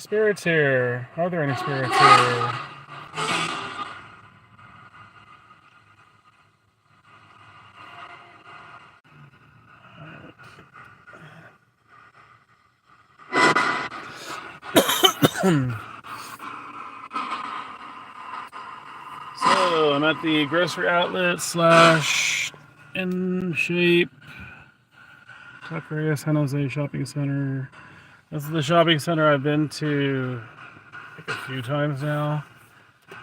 spirits here? Are there any spirits here? So I'm at the grocery outlet / in shape Tucker San Jose shopping center. This is the shopping center I've been to like a few times now.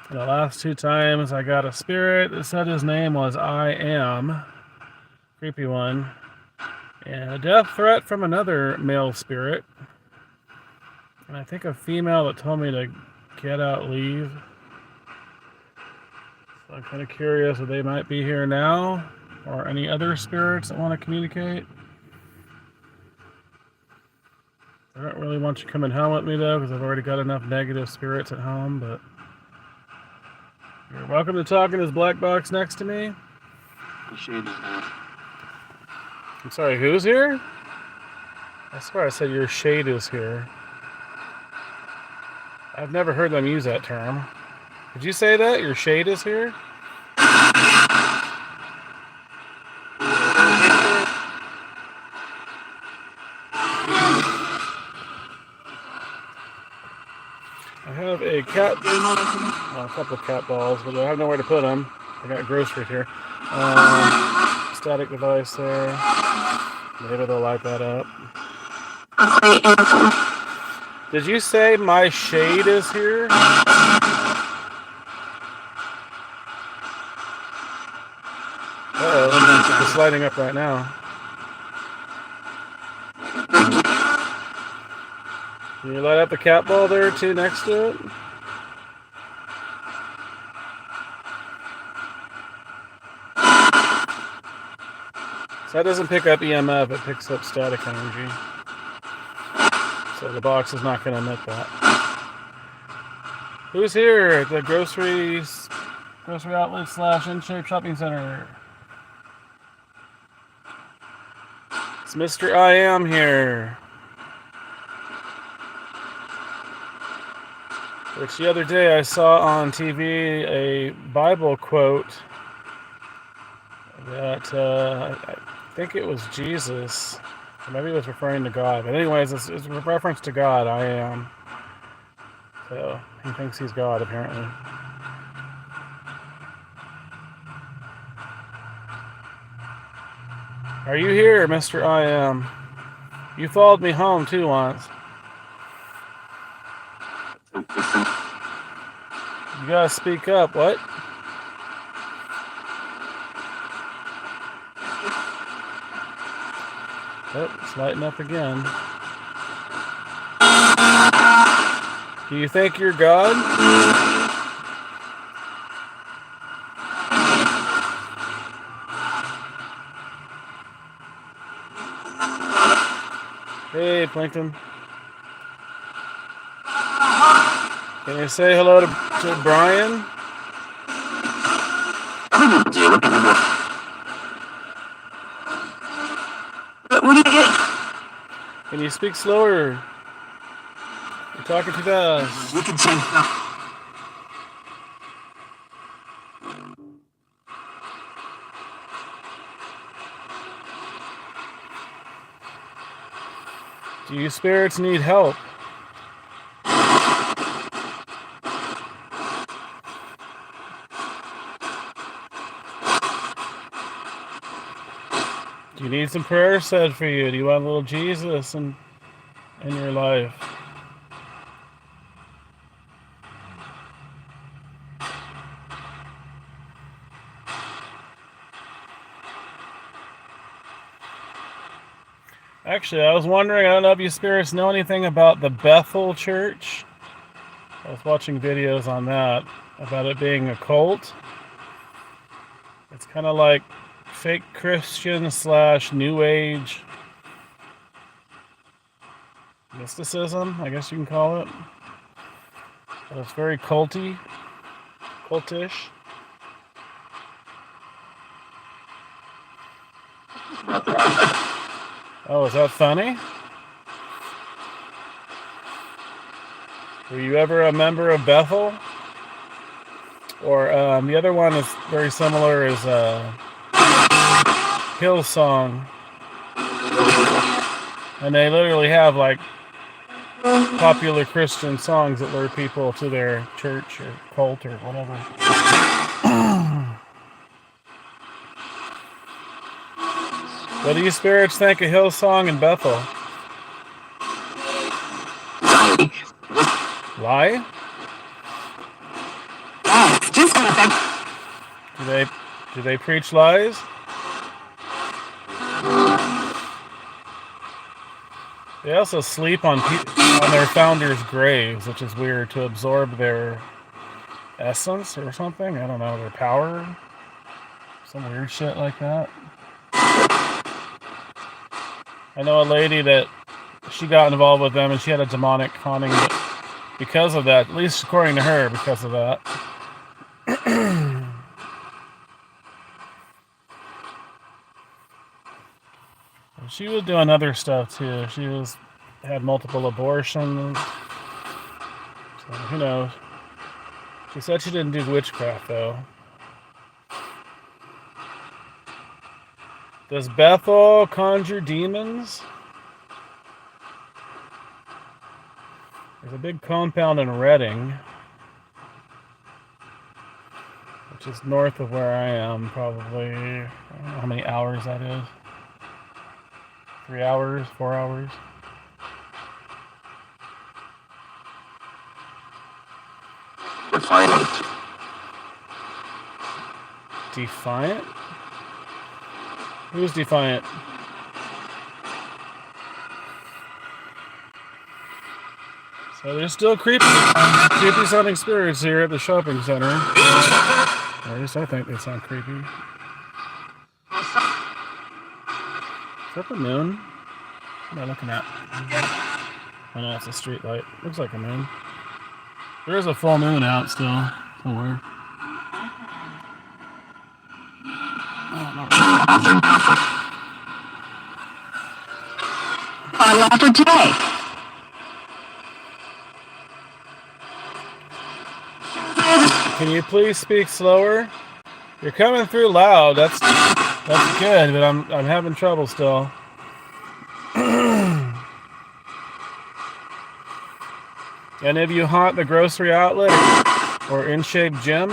And the last 2 times I got a spirit that said his name was I Am. Creepy one. And a death threat from another male spirit. And I think a female that told me to get out, leave. So I'm kind of curious if they might be here now, or any other spirits that want to communicate. I don't really want you coming home with me though, because I've already got enough negative spirits at home, but you're welcome to talk in this black box next to me. I'm sorry, who's here? I swear I said your shade is here. I've never heard them use that term. Did you say that? Your shade is here? I have a cat, a couple of cat balls, but I have nowhere to put them. I got groceries here. Static device there. Maybe they'll light that up. Did you say my shade is here? Uh-oh, it's lighting up right now. Can you light up the cat ball there too next to it? So that doesn't pick up EMF, it picks up static energy. So the box is not going to emit that. Who's here at the grocery outlet / in shape shopping center? It's Mr. I Am here. Which the other day I saw on TV a Bible quote that I think it was Jesus. Or maybe it was referring to God. But anyways, it's a reference to God, I am. So he thinks he's God, apparently. Are you here, Mr. I Am? You followed me home too once. You gotta speak up. What? Oh, it's lighting up again. Do you think you're God? Hey, Plankton. Can you say hello to Brian? Can you speak slower? You're talking too fast. You can say no. Do you spirits need help? Do you need some prayer said for you? Do you want a little Jesus in your life? Actually, I was wondering, I don't know if you spirits know anything about the Bethel Church. I was watching videos on that, about it being a cult. It's kind of like fake Christian / New Age mysticism, I guess you can call it. But it's very cultish. Oh, is that funny? Were you ever a member of Bethel? Or the other one is very similar is Hillsong. And they literally have like popular Christian songs that lure people to their church or cult or whatever. What do you spirits think of Hillsong and Bethel? Lie? Do they preach lies? They also sleep on their founders' graves, which is weird, to absorb their essence or something. I don't know, their power. Some weird shit like that. I know a lady that she got involved with them and she had a demonic haunting because of that, at least according to her, because of that. She was doing other stuff too. She had multiple abortions. So who knows? She said she didn't do witchcraft though. Does Bethel conjure demons? There's a big compound in Redding, which is north of where I am, probably. I don't know how many hours that is. 3 hours, 4 hours. Defiant? Who's Defiant? So there's still creepy sounding spirits here at the shopping center. Or at least I think they sound creepy. Is that the moon? What am I looking at? Oh no, it's a street light. Looks like a moon. There is a full moon out still somewhere. Can you please speak slower? You're coming through loud. That's good, but I'm having trouble still. Any of you haunt the grocery outlet or in-shape gym?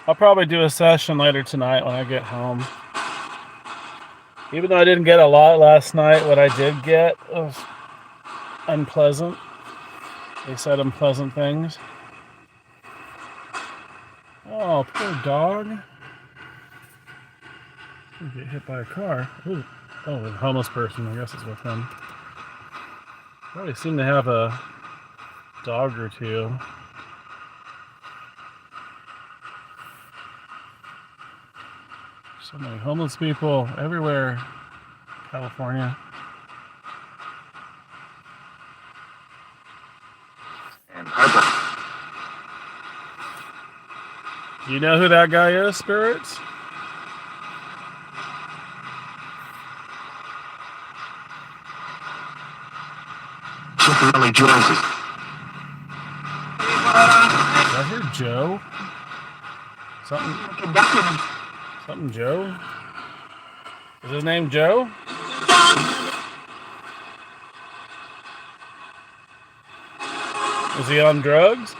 I'll probably do a session later tonight when I get home. Even though I didn't get a lot last night, what I did get was unpleasant. They said unpleasant things. Oh, poor dog. Get hit by a car. Ooh. Oh, a homeless person, I guess is with him. Probably seem to have a dog or two. So many homeless people everywhere, California. Do you know who that guy is, spirits? Did I hear Joe? Something Joe? Is his name Joe? Is he on drugs?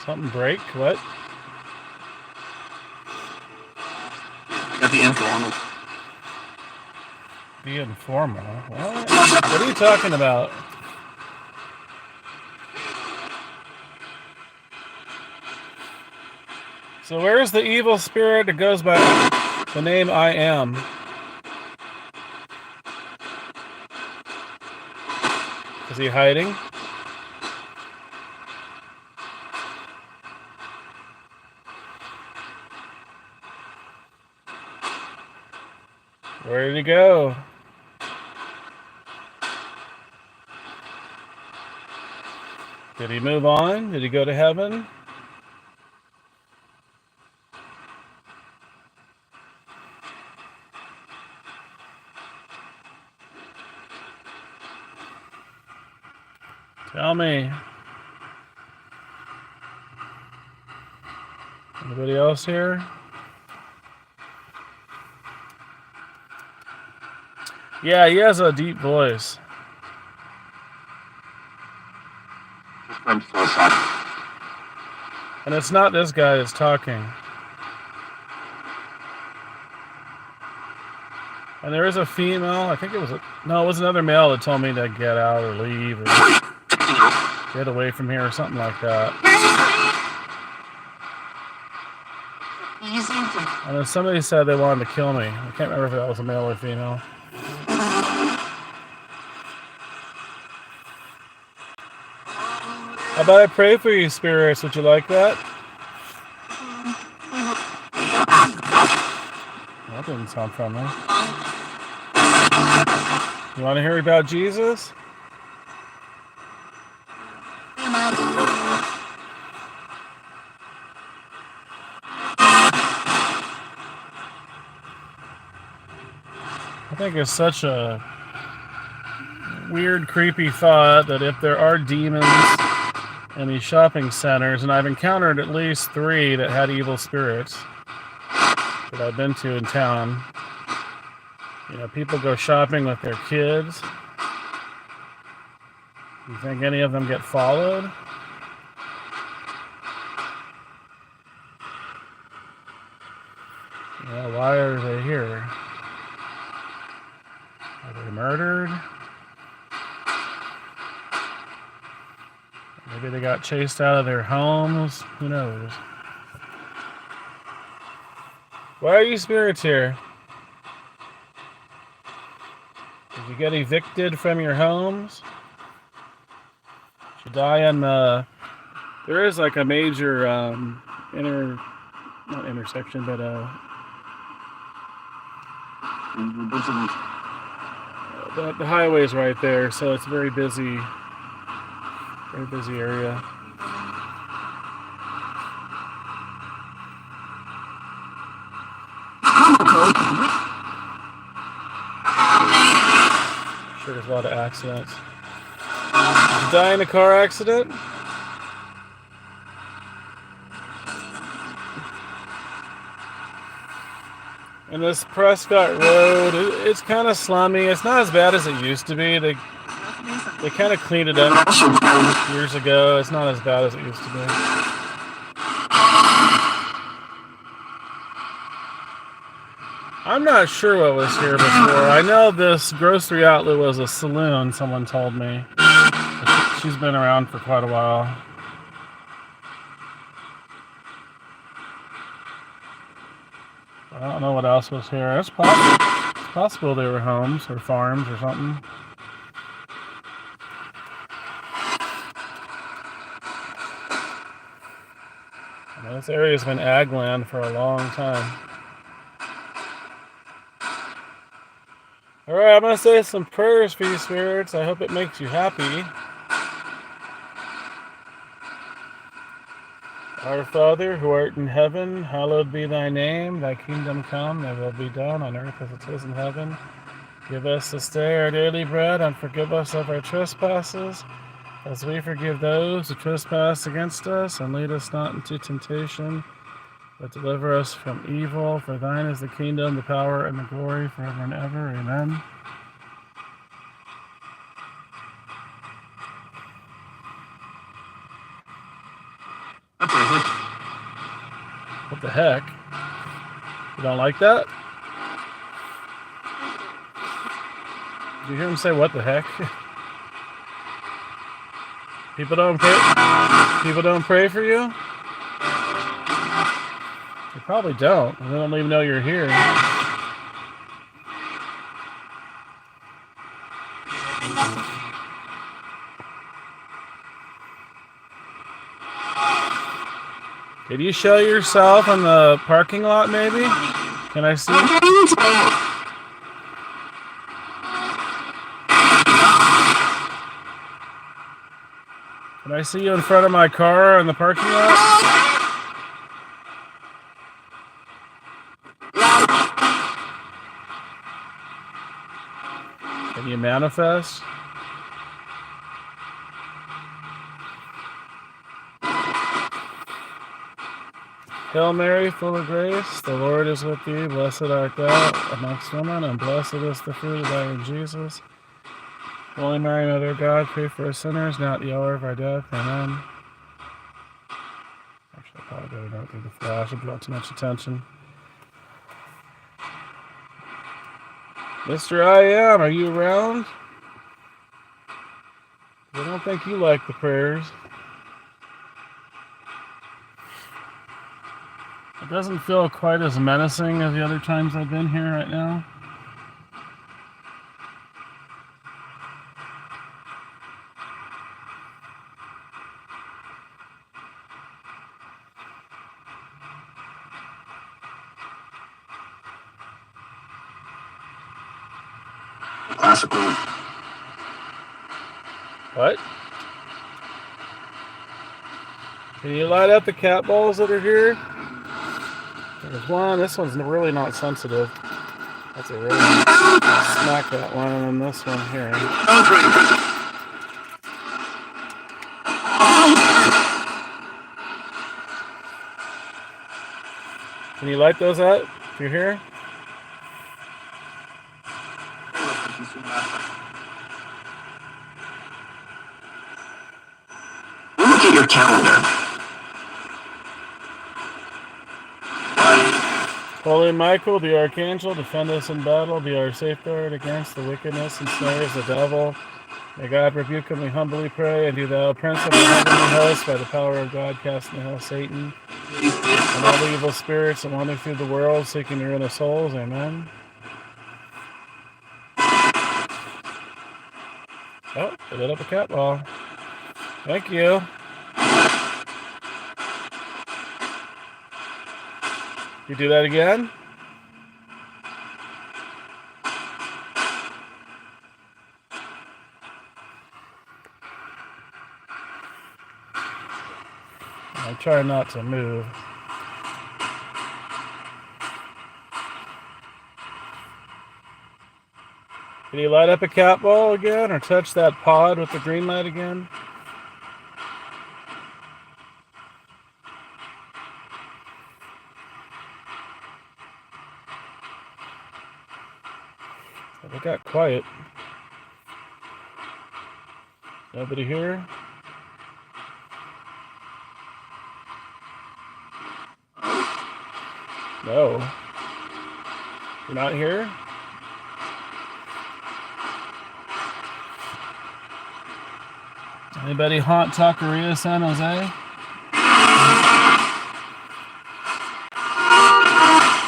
Something break? What? Got the info on him. Be informal. What? What are you talking about? So where's the evil spirit that goes by the name I Am? Is he hiding? Where did he go? Did he move on? Did he go to heaven? Tell me. Anybody else here? Yeah, he has a deep voice. I'm so sorry. And it's not this guy that's talking. And there is a female, I think it was no, it was another male that told me to get out or leave or get away from here or something like that. And then somebody said they wanted to kill me. I can't remember if that was a male or female. How about I pray for you, spirits? Would you like that? That didn't sound friendly. You want to hear about Jesus? I think it's such a weird, creepy thought that if there are demons in these shopping centers, and I've encountered at least 3 that had evil spirits that I've been to in town. You know, people go shopping with their kids. You think any of them get followed? Yeah, why are they here? Are they murdered? Maybe they got chased out of their homes. Who knows? Why are you spirits here? Did you get evicted from your homes? Did you die on the... There is like a major not intersection, but the highway's right there, so it's a very busy area. Sure, there's a lot of accidents. Did you die in a car accident? And this Prescott Road, it's kind of slummy. It's not as bad as it used to be. They kind of cleaned it up years ago. It's not as bad as it used to be. I'm not sure what was here before. I know this grocery outlet was a saloon, someone told me. She's been around for quite a while. I don't know what else was here. It's possible they were homes or farms or something. I mean, this area's been ag land for a long time. Alright, I'm going to say some prayers for you, spirits. I hope it makes you happy. Our Father, who art in heaven, hallowed be thy name. Thy kingdom come, thy will be done on earth as it is in heaven. Give us this day our daily bread, and forgive us of our trespasses, as we forgive those who trespass against us. And lead us not into temptation, but deliver us from evil. For thine is the kingdom, the power, and the glory forever and ever. Amen. What the heck? You don't like that? Did you hear him say, what the heck? People don't pray for you? They probably don't. They don't even know you're here. Did you show yourself in the parking lot, maybe? Can I see? Can I see you in front of my car in the parking lot? Can you manifest? Hail Mary, full of grace, the Lord is with thee. Blessed art thou amongst women, and blessed is the fruit of thy womb, Jesus. Holy Mary, Mother of God, pray for us sinners, now at the hour of our death. Amen. Actually, I probably better not do the flash. I brought too much attention. Mr. I Am, are you around? I don't think you like the prayers. It doesn't feel quite as menacing as the other times I've been here right now. Classical. What? Can you light up the cat balls that are here? There's one. This one's really not sensitive. That's a really smack that one, and then this one here. Can you light those up if you're here? Look at your calendar. Holy Michael, the Archangel, defend us in battle, be our safeguard against the wickedness and snares of the devil. May God rebuke him, we humbly pray, and do thou, Prince of the heavenly host, by the power of God, cast in hell Satan and all the evil spirits that wander through the world, seeking the ruin of souls. Amen. Oh, they lit up a cat ball. Thank you. You do that again? I try not to move. Can you light up a cat ball again, or touch that pod with the green light again? It got quiet. Nobody here? No. You're not here? Anybody haunt Taqueria San Jose?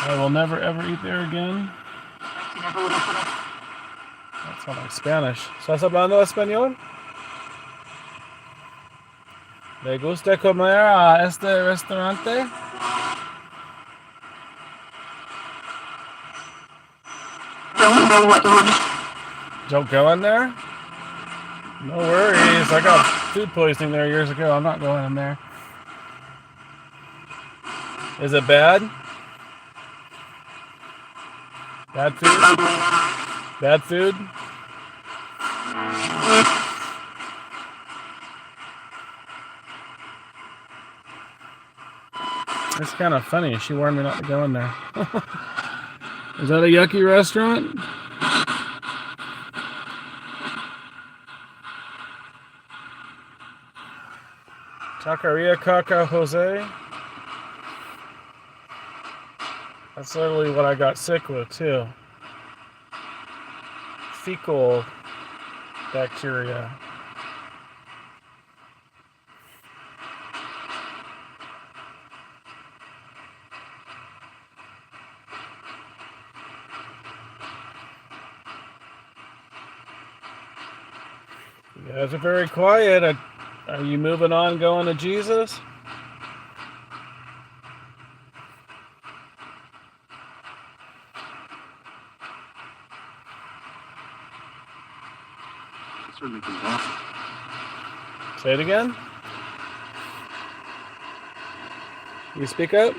I will never ever eat there again. That's not like Spanish. ¿Estás hablando español? ¿Le gusta comer a este restaurante? Don't go in there? No worries. I got food poisoning there years ago. I'm not going in there. Is it bad? Bad food? Bad food? It's kind of funny. She warned me not to go in there. Is that a yucky restaurant? Taqueria Caca Jose? That's literally what I got sick with, too. Fecal bacteria. You guys are very quiet. Are you moving on, going to Jesus? Say it again? You speak up?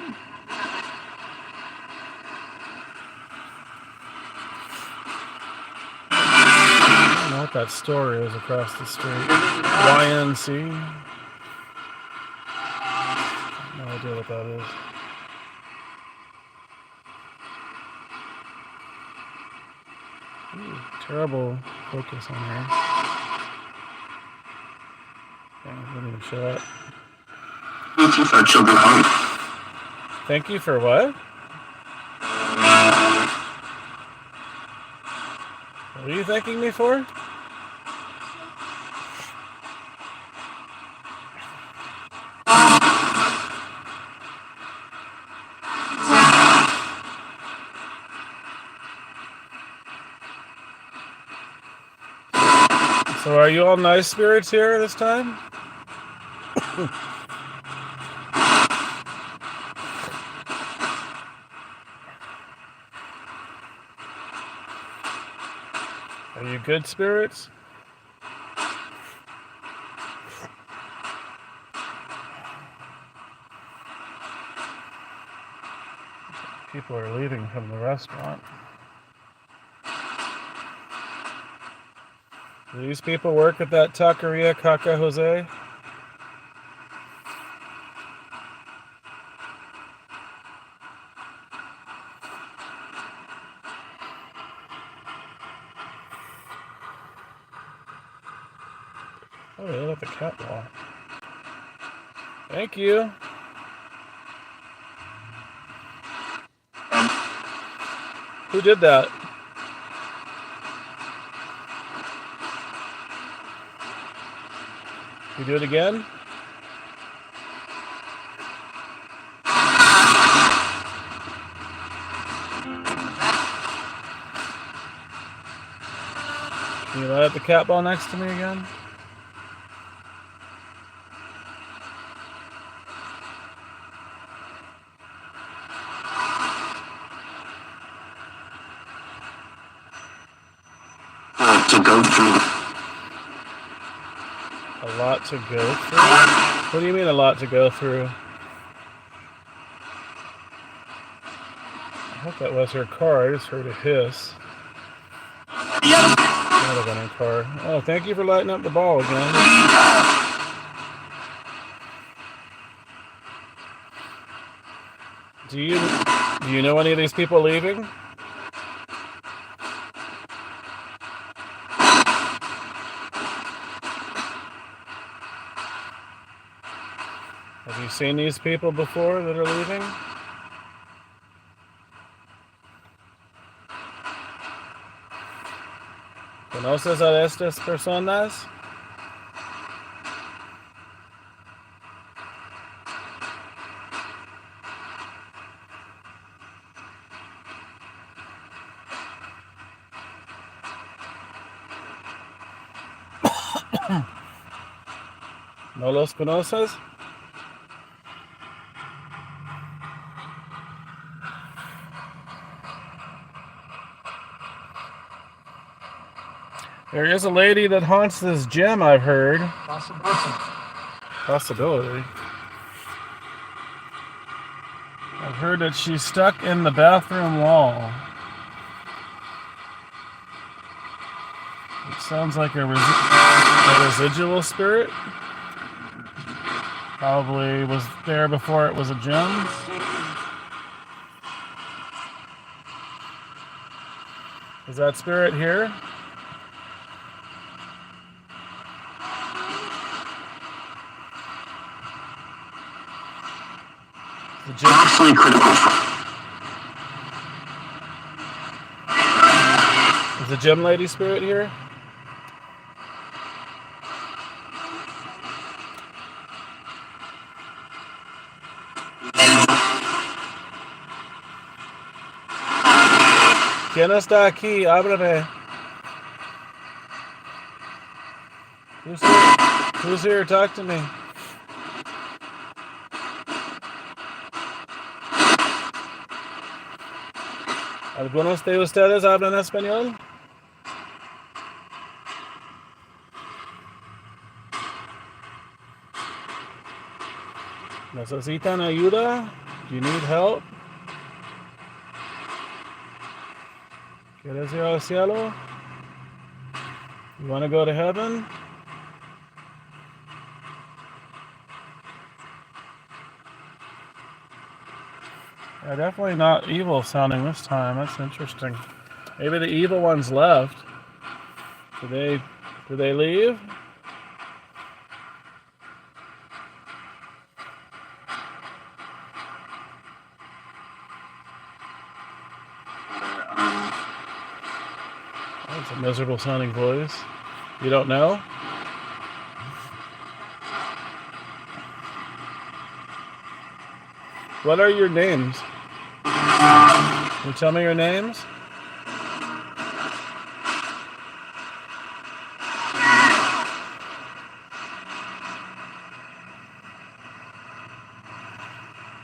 I don't know what that store is across the street. YNC? No idea what that is. Ooh, terrible focus on here. Yeah, didn't even show up. Thank you for children home. Thank you for what? What are you thanking me for? So are you all nice spirits here this time? Are you good spirits? People are leaving from the restaurant. Do these people work at that taqueria Caca Jose? Oh, they lit the cat wall. Thank you. Who did that? You do it again? Can you light the cat ball next to me again? To go through. A lot to go through? What do you mean a lot to go through? I hope that was her car. I just heard a hiss. Might have been her car. Oh, thank you for lighting up the ball again. Do you know any of these people leaving? Have you seen these people before that are leaving? ¿Conoces a estas personas? ¿No los conoces? There is a lady that haunts this gym, I've heard. Possibility. I've heard that she's stuck in the bathroom wall. It sounds like a residual spirit. Probably was there before it was a gym. Is that spirit here? Absolutely critical. Is the gym lady spirit here? ¿Quién está aquí? Ábreme. Who's here? Who's here? Talk to me. ¿Algunos de ustedes hablan español? ¿Necesitan ayuda? Do you need help? ¿Quieres ir al cielo? You want to go to heaven? Yeah, definitely not evil sounding this time. That's interesting. Maybe the evil ones left. Did they leave? That's a miserable sounding voice. You don't know? What are your names? Can you tell me your names?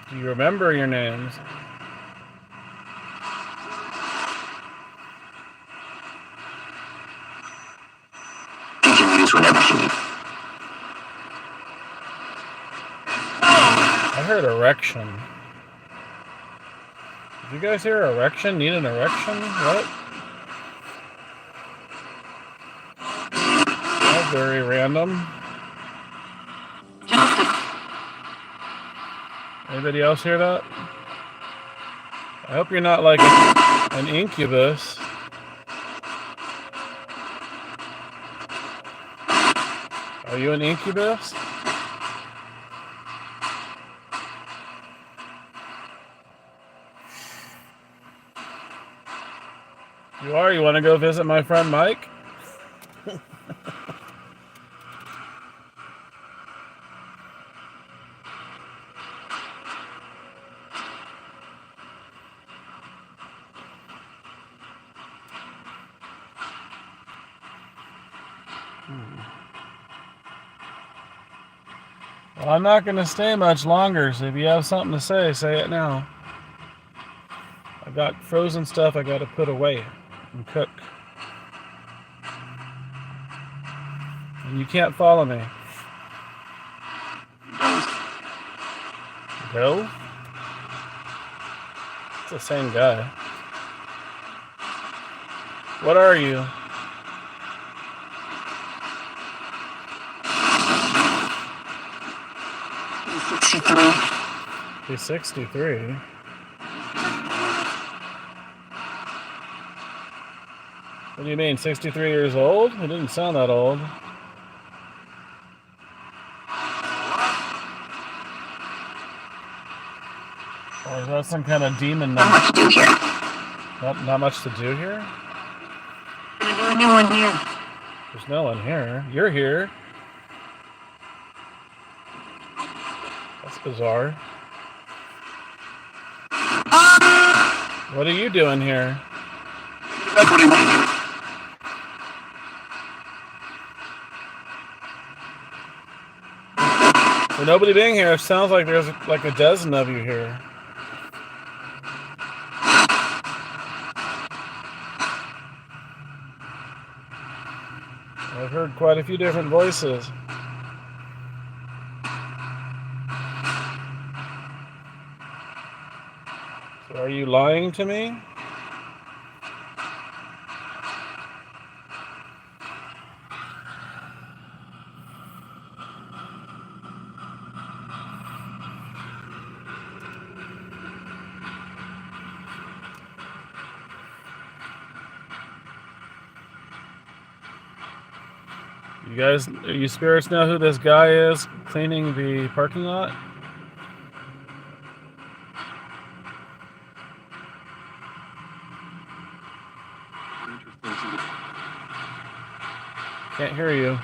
Do you remember your names? She can use whenever she needs. I heard erection. Did you guys hear erection? Need an erection? What? That's very random. Anybody else hear that? I hope you're not like an incubus. Are you an incubus? You are? You want to go visit my friend Mike? Well, I'm not going to stay much longer, so if you have something to say it now. I've got frozen stuff I got to put away and cook. And you can't follow me. Bill? It's the same guy. What are you? He's 63. What do you mean, 63 years old? He didn't sound that old. Or is that some kind of demon number? Not much to do here. Not much to do here? There's no one here. There's no one here. You're here. That's bizarre. What are you doing here? That's what he wanted to do. For nobody being here, it sounds like there's like a dozen of you here. I've heard quite a few different voices. So are you lying to me? You spirits know who this guy is cleaning the parking lot? Can't hear you.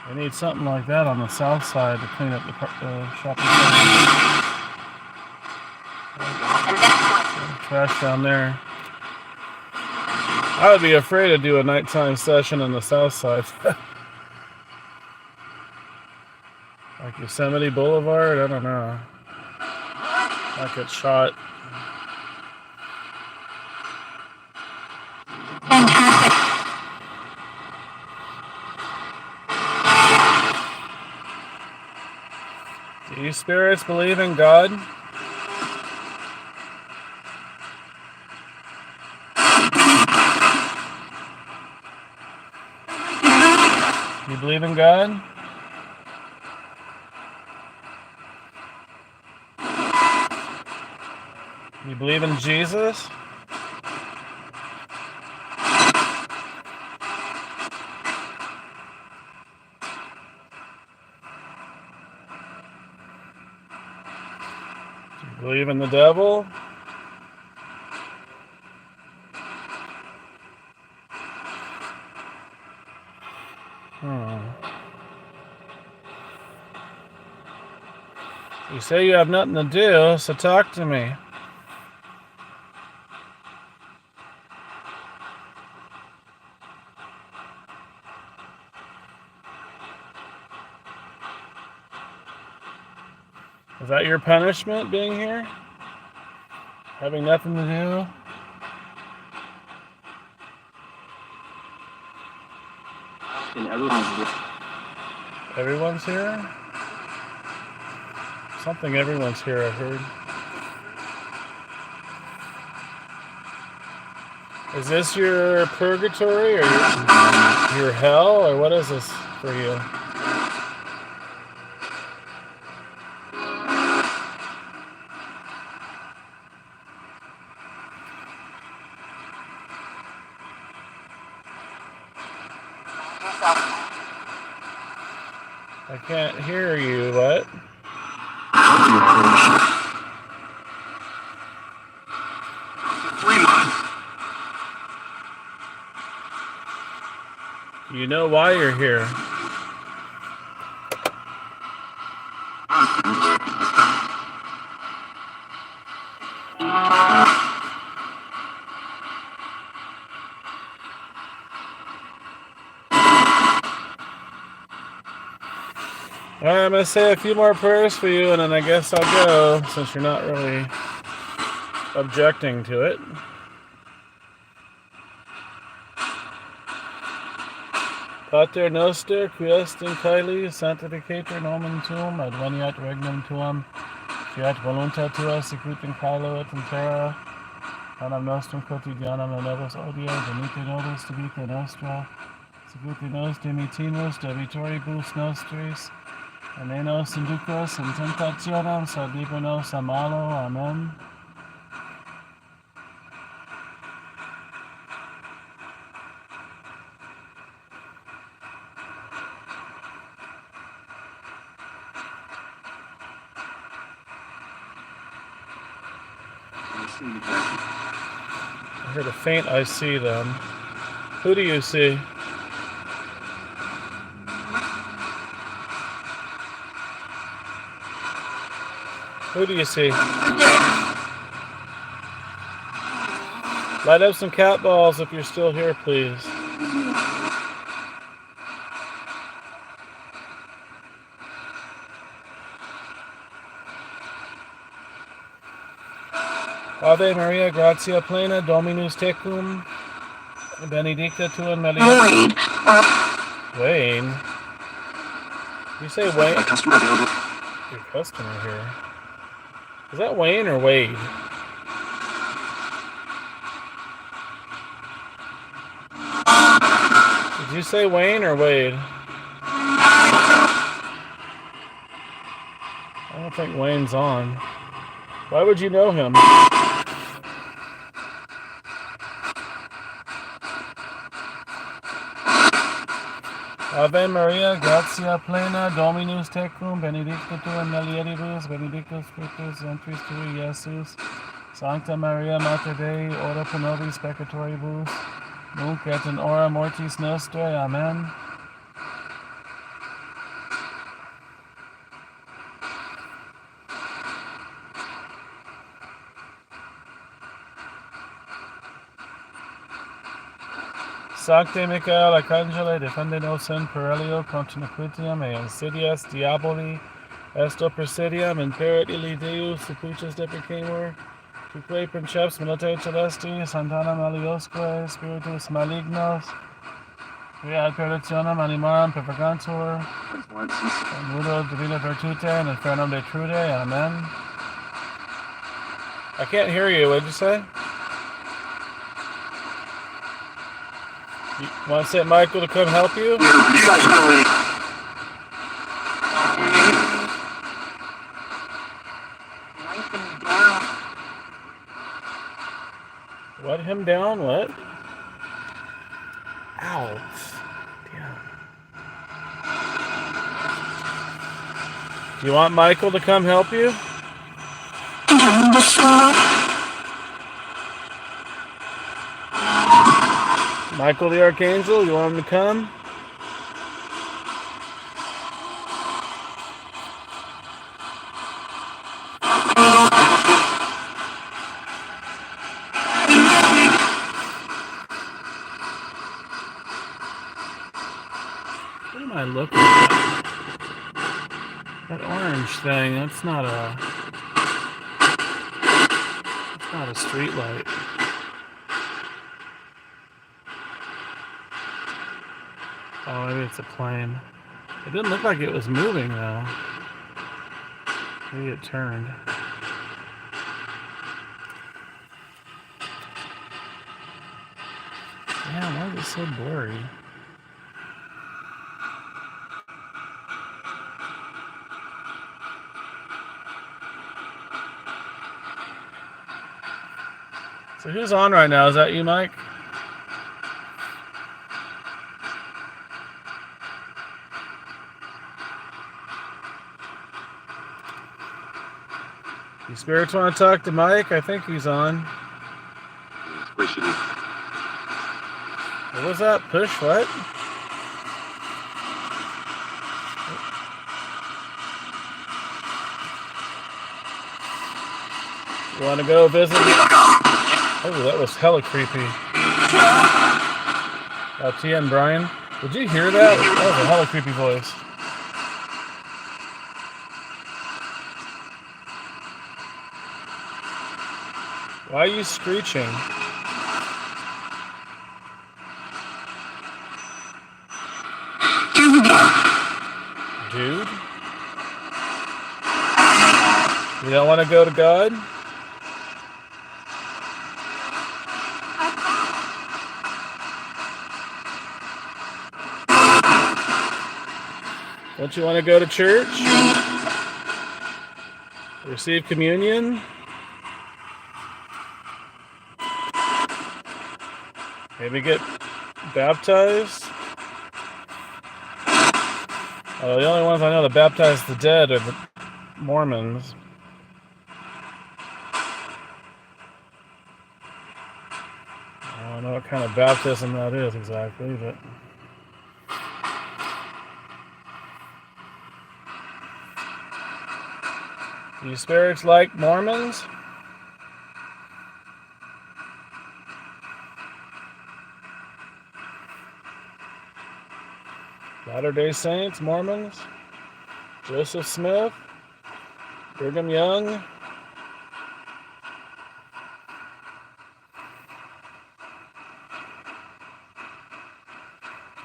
I need something like that on the south side to clean up the shopping center. Trash down there. I would be afraid to do a nighttime session on the south side. Like Yosemite Boulevard? I don't know. I get shot. Do you spirits believe in God? You believe in God? You believe in Jesus? Do you believe in the devil? You say you have nothing to do, so talk to me. Is that your punishment, being here? Having nothing to do? And everyone's here. Everyone's here? Something everyone's here, I heard. Is this your purgatory or your hell, or what is this for you? I can't hear you, what? 3 months. You know why you're here. Alright, I'm going to say a few more prayers for you, and then I guess I'll go, since you're not really objecting to it. Pater noster, qui est in caeli, sanctificator nomen tuum, adveniat regnum tuum, fiat voluntas tua, sicut in caelo et in terra, panem nostrum quotidianum et nobis odie, venite nobis debite nostra, sicut nos dimitimus debitoribus nostris, et ne nos inducas in tentationem, sed libera nos a malo. Amen. I heard a faint I see them. Who do you see? Who do you see? Light up some cat balls if you're still here, please. Ave Maria, gratia plena, Dominus tecum, benedicta tu in mulieribus. Wayne? You say Wayne? Your customer here. Is that Wayne or Wade? Did you say Wayne or Wade? I don't think Wayne's on. Why would you know him? Ave Maria, gratia plena, Dominus tecum, benedicta tu in mulieribus, benedictus fructus ventris tui, Iesus. Sancta Maria, Mater Dei, ora pro nobis peccatoribus, nunc et in hora mortis nostrae. Amen. Sancte Michael Arcangele, defende nos in perillio contra nequitiam et insidias diaboli, esto presidium imperit illi Deus, seputus deprecamur, tuque princeps militae celesti, Santana Maliosque, spiritus malignos, Via Perditionem animam propagatur, mudo divina virtute, and infernum de trude, amen. I can't hear you, what'd you say? You want St. Michael to come help you? You guys really. What him down? What? Ow. Damn. You want Michael to come help you? Michael the Archangel, you want him to come? What am I looking at? That orange thing, that's not a street light. Oh, maybe it's a plane. It didn't look like it was moving though. Maybe it turned. Damn, why is it so blurry? So who's on right now? Is that you, Mike? You spirits want to talk to Mike? I think he's on. What was that? Push what? You want to go visit? Oh, that was hella creepy. Tia and Brian. Did you hear that? That was a hella creepy voice. Why are you screeching? Dude? You don't want to go to God? Don't you want to go to church? Receive communion? Maybe get baptized? Oh, the only ones I know that baptize the dead are the Mormons. I don't know what kind of baptism that is exactly, but... Do you spirits like Mormons? Latter-day Saints, Mormons, Joseph Smith, Brigham Young.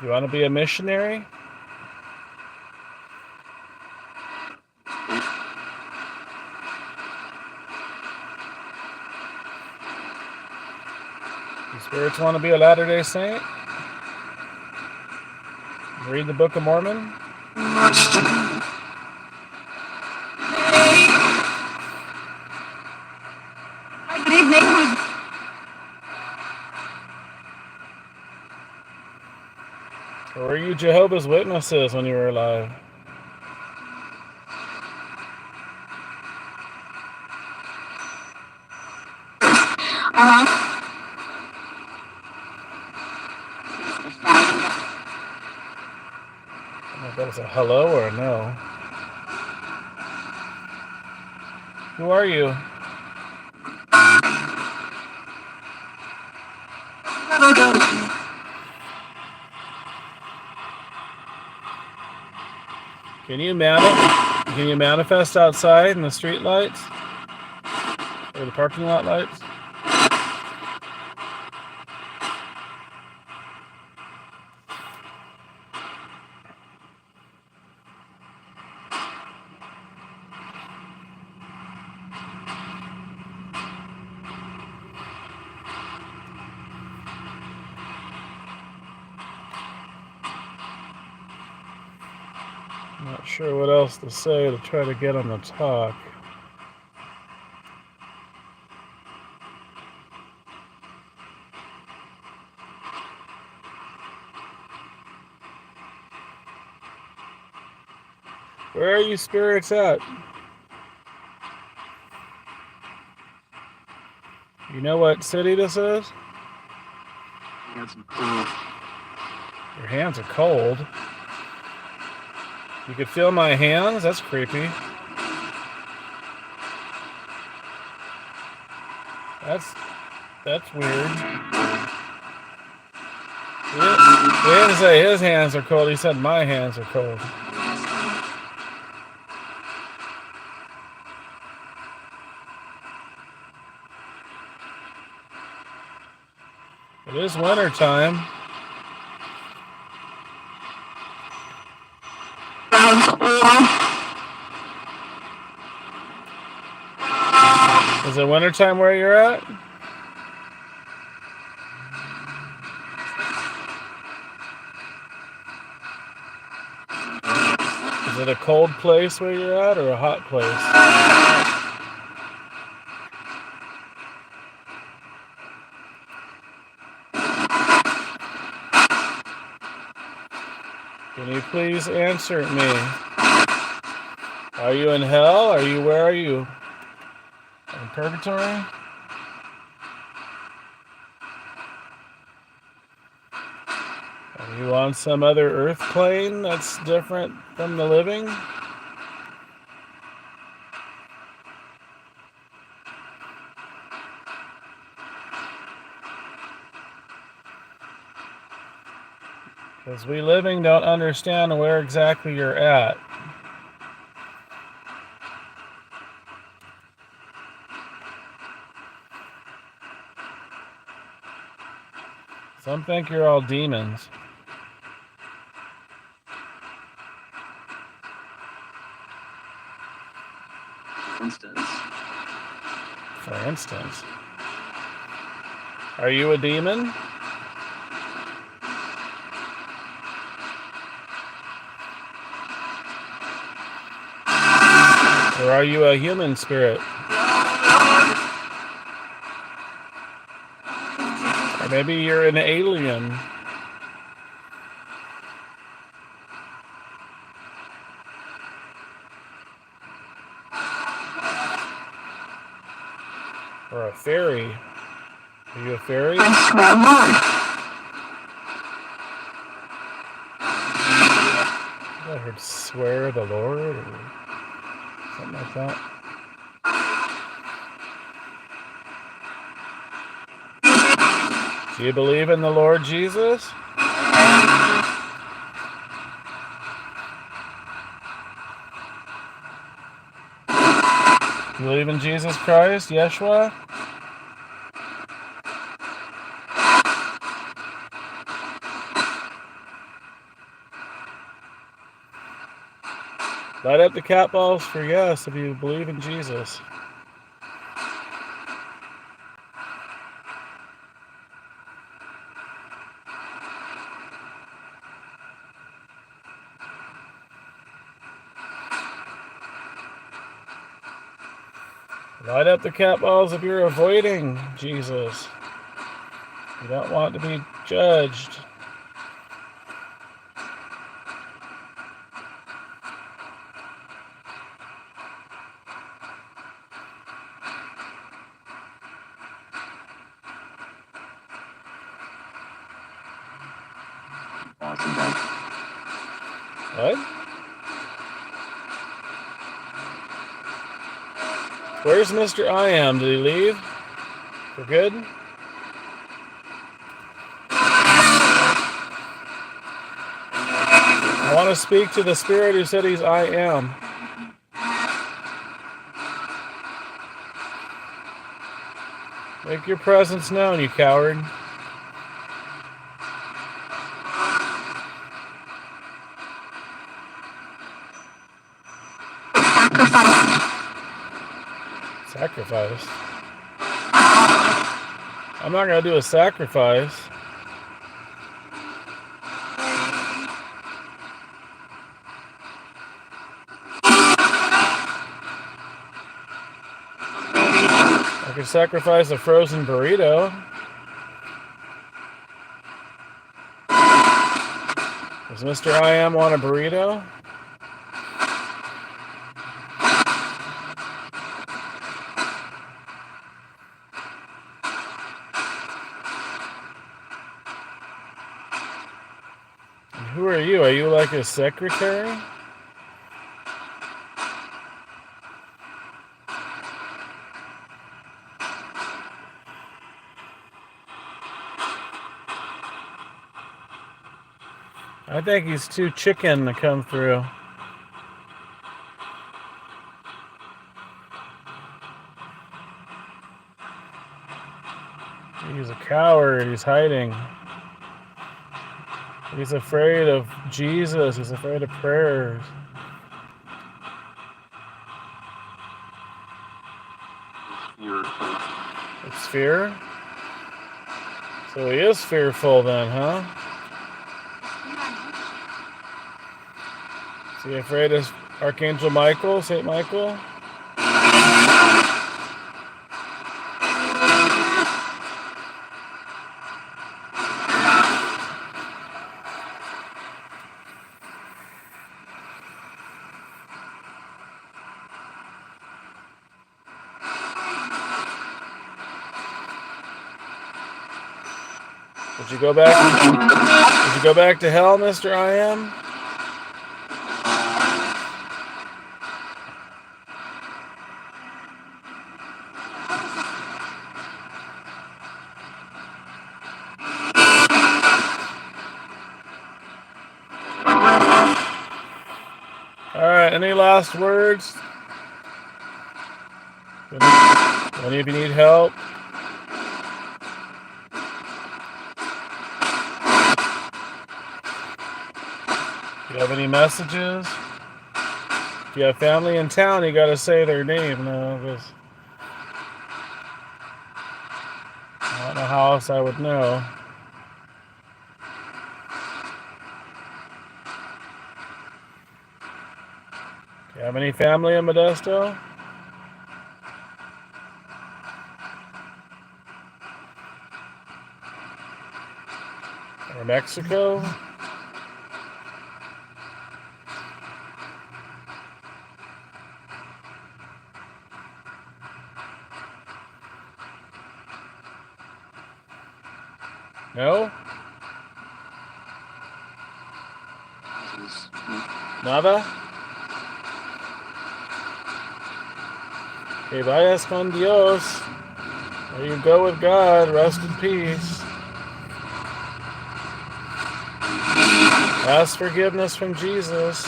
You want to be a missionary? You spirits want to be a Latter-day Saint? Read the Book of Mormon? Good evening. Or were you Jehovah's Witnesses when you were alive? I don't know if that was a hello or a no. Who are you? Can you manifest outside in the street lights? Or the parking lot lights? Not sure what else to say to try to get him to talk. Where are you spirits at? You know what city this is? That's cool. Your hands are cold. You could feel my hands? That's creepy. That's weird. He didn't say his hands are cold, he said my hands are cold. It is winter time. Is it winter time where you're at? Is it a cold place where you're at or a hot place? Can you please answer me? Are you in hell? Where are you? In purgatory? Are you on some other earth plane that's different from the living? Because we living don't understand where exactly you're at. Some think you're all demons. For instance. Are you a demon? Or are you a human spirit? Or maybe you're an alien. Or a fairy. Are you a fairy? I heard swear the Lord or something like that. Do you believe in the Lord Jesus? You believe in Jesus Christ, Yeshua? Light up the cat balls for yes if you believe in Jesus. Light up the cat balls if you're avoiding Jesus. You don't want to be judged. What? Where's Mr. I Am? Did he leave? For good? I want to speak to the spirit who said he's I Am. Make your presence known, you coward. Sacrifice? I'm not going to do a sacrifice. I could sacrifice a frozen burrito. Does Mr. I Am want a burrito? And who are you? Are you like his secretary? I think he's too chicken to come through. He's a coward. He's hiding. He's afraid of Jesus. He's afraid of prayers. It's fear? So he is fearful then, huh? Is he afraid of Archangel Michael, St. Michael? Did you go back? Did you go back to hell, Mr. I Am? Alright, any last words? Any of you need help? Do you have any messages? If you have family in town, you gotta say their name now, because I don't know how else I would know. Do you have any family in Modesto? Or Mexico? No? Nada? Que vayas con Dios. There you go with God. Rest in peace. Ask forgiveness from Jesus.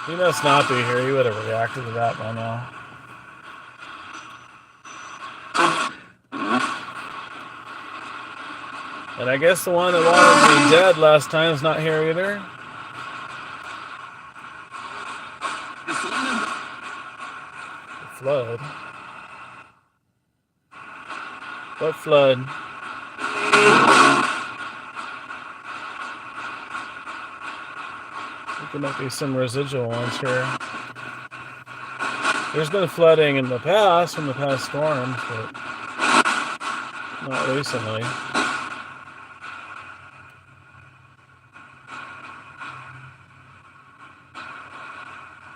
He must not be here. He would have reacted to that by now. And I guess the one that wanted me dead last time is not here either. The flood. What flood? I think there might be some residual ones here. There's been flooding in the past, from the past storms, but not recently.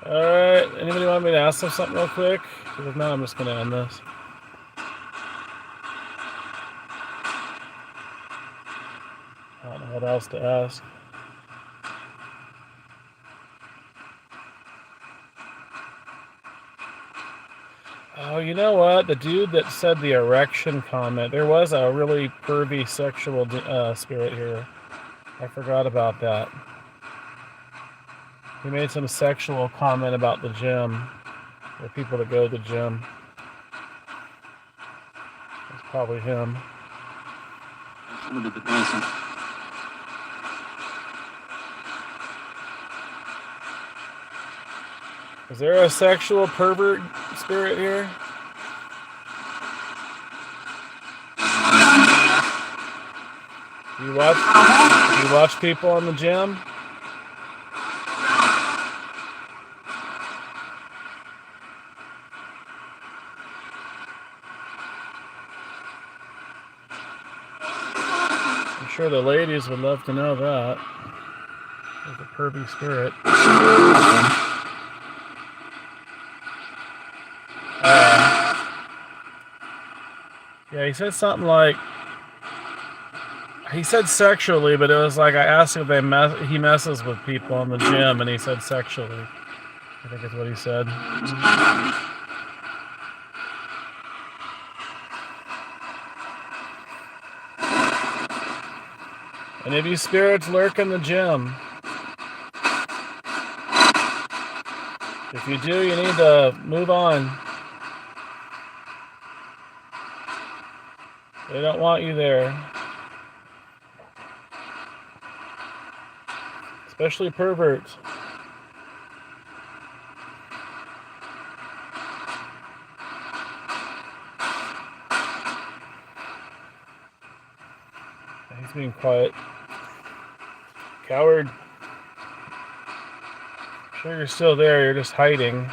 Alright, anybody want me to ask them something real quick? Because if not, I'm just going to end this. I don't know what else to ask. Oh, you know what? The dude that said the erection comment, there was a really pervy sexual spirit here. I forgot about that. He made some sexual comment about the gym, or people that go to the gym. It's probably him. Is there a sexual pervert spirit here? You watch people in the gym? I'm sure the ladies would love to know that. With a pervy spirit. Yeah, he said something like, he said sexually, but it was like I asked if he messes with people in the gym, and he said sexually. I think is what he said. Any of you spirits lurk in the gym? If you do, you need to move on. They don't want you there. Especially perverts. He's being quiet. Coward. I'm sure you're still there, you're just hiding.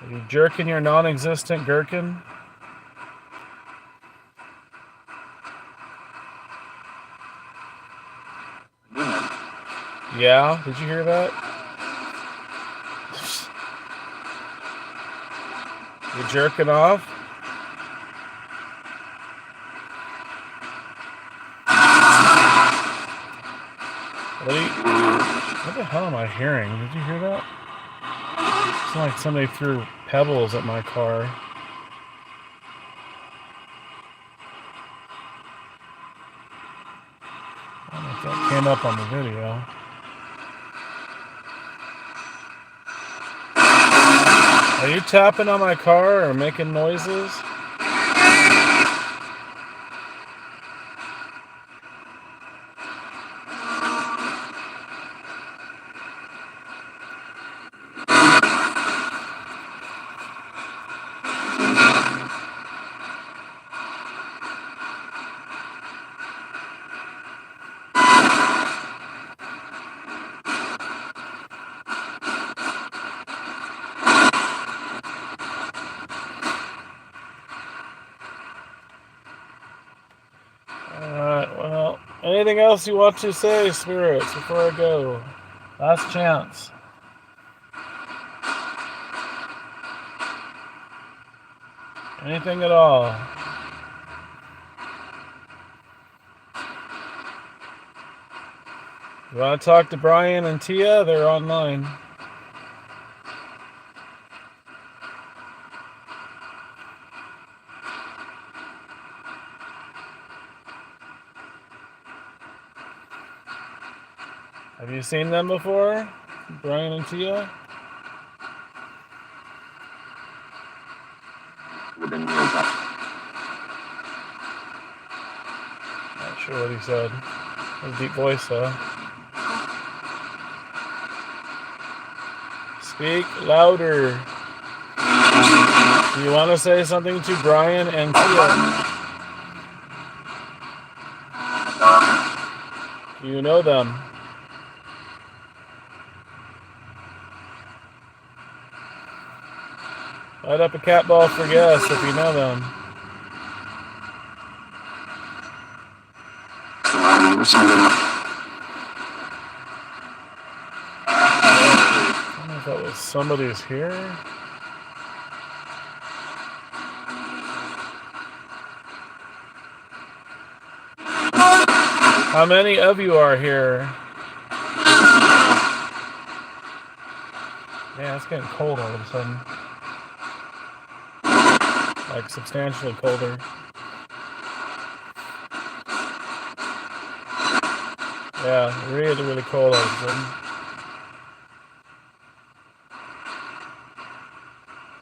Are you jerking your non-existent gherkin? Yeah, did you hear that? You're jerking off? What the hell am I hearing? Did you hear that? It's like somebody threw pebbles at my car. I don't know if that came up on the video. Are you tapping on my car or making noises? Well, anything else you want to say, spirits, before I go? Last chance. Anything at all? You want to talk to Brian and Tia? They're online. Have you seen them before? Brian and Tia? Not sure what he said. His deep voice, though. Speak louder. Do you want to say something to Brian and Tia? Do you know them? Light up a cat ball for yes if you know them. I don't know if that was somebody's here. How many of you are here? Yeah, it's getting cold all of a sudden. Like substantially colder. Yeah, really, really cold all of a sudden.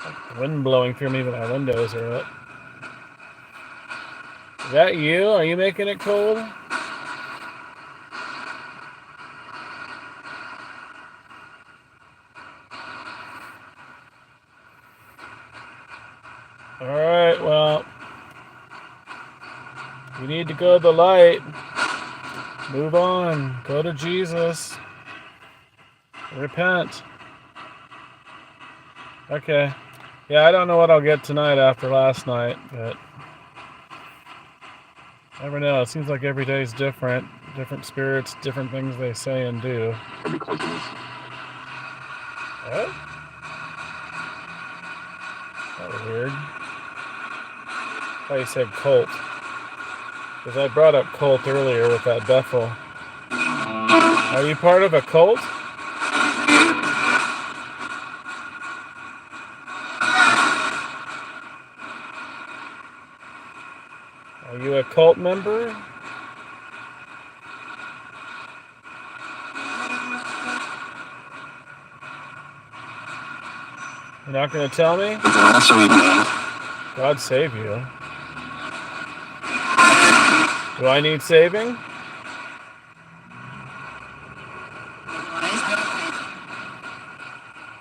Like wind blowing through me, but my windows are up. Is that you? Are you making it cold? Alright, well, you need to go to the light. Move on. Go to Jesus. Repent. Okay. Yeah, I don't know what I'll get tonight after last night, but never know. It seems like every day's different. Different spirits, different things they say and do. What? That was weird. I thought you said cult. Because I brought up cult earlier with that Bethel. Are you part of a cult? Are you a cult member? You're not going to tell me? God save you. Do I need saving?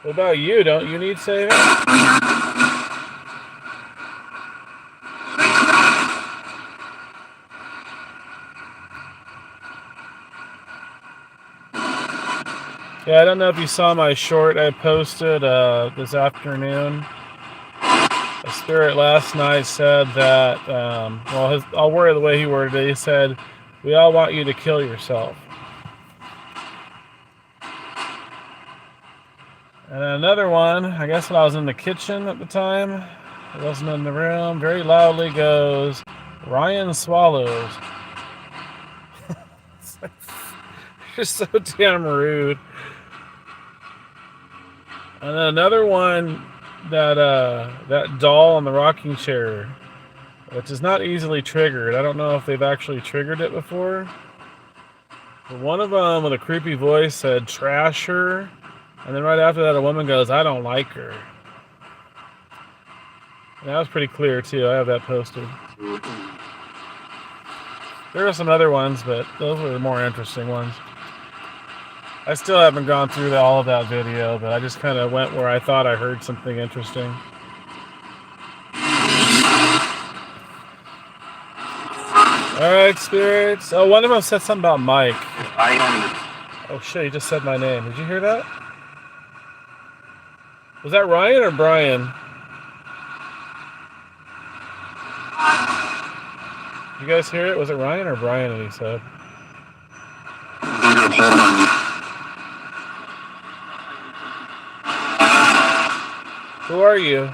What about you? Don't you need saving? Yeah, I don't know if you saw my short I posted this afternoon. A spirit last night said that, I'll word it the way he worded it. He said, we all want you to kill yourself. And another one, I guess when I was in the kitchen at the time, I wasn't in the room, very loudly goes, Ryan swallows. You're so damn rude. And then another one, that doll on the rocking chair, which is not easily triggered. I don't know if they've actually triggered it before. But one of them with a creepy voice said, trash her. And then right after that, a woman goes, I don't like her. And that was pretty clear, too. I have that posted. There are some other ones, but those were the more interesting ones. I still haven't gone through all of that video, but I just kind of went where I thought I heard something interesting. Alright, spirits. Oh, one of them said something about Mike. Oh shit, he just said my name. Did you hear that? Was that Ryan or Brian? Did you guys hear it? Was it Ryan or Brian that he said? Who are you?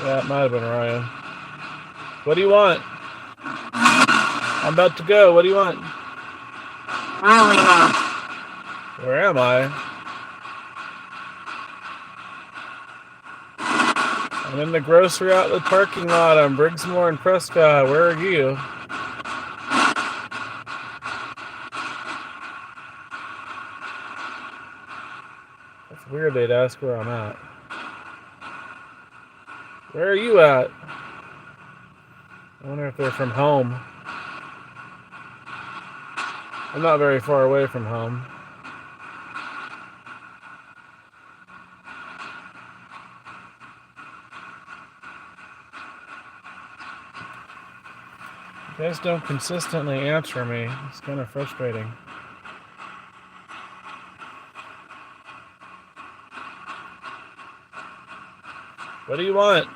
Yeah, it might have been Ryan. What do you want? I'm about to go. What do you want? Where am I? I'm in the grocery outlet parking lot on Briggsmore and Prescott. Where are you? That's weird they'd ask where I'm at. Where are you at? I wonder if they're from home. I'm not very far away from home. You guys don't consistently answer me. It's kind of frustrating. What do you want?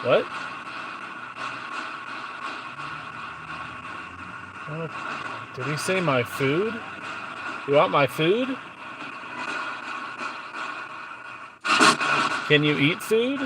What? Did he say my food? You want my food? Can you eat food?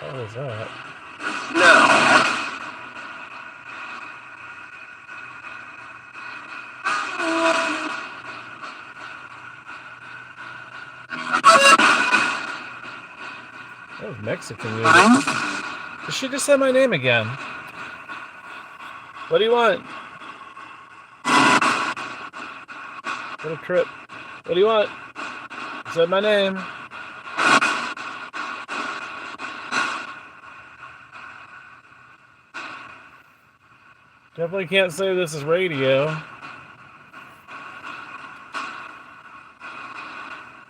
What was that? That was Mexican music. She just said my name again. What do you want? What a trip. What do you want? You said my name. Definitely can't say this is radio.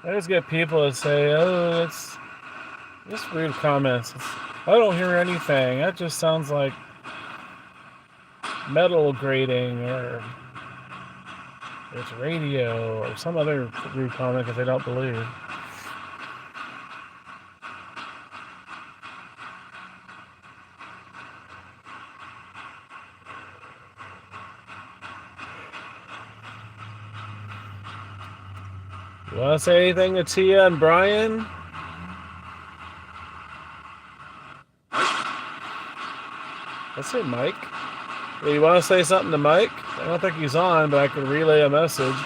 I just get people that say, oh, it's just rude comments. I don't hear anything. That just sounds like metal grating or it's radio or some other rude comment that they don't believe. You want to say anything to Tia and Brian? I say Mike. Yeah, you want to say something to Mike? I don't think he's on, but I can relay a message.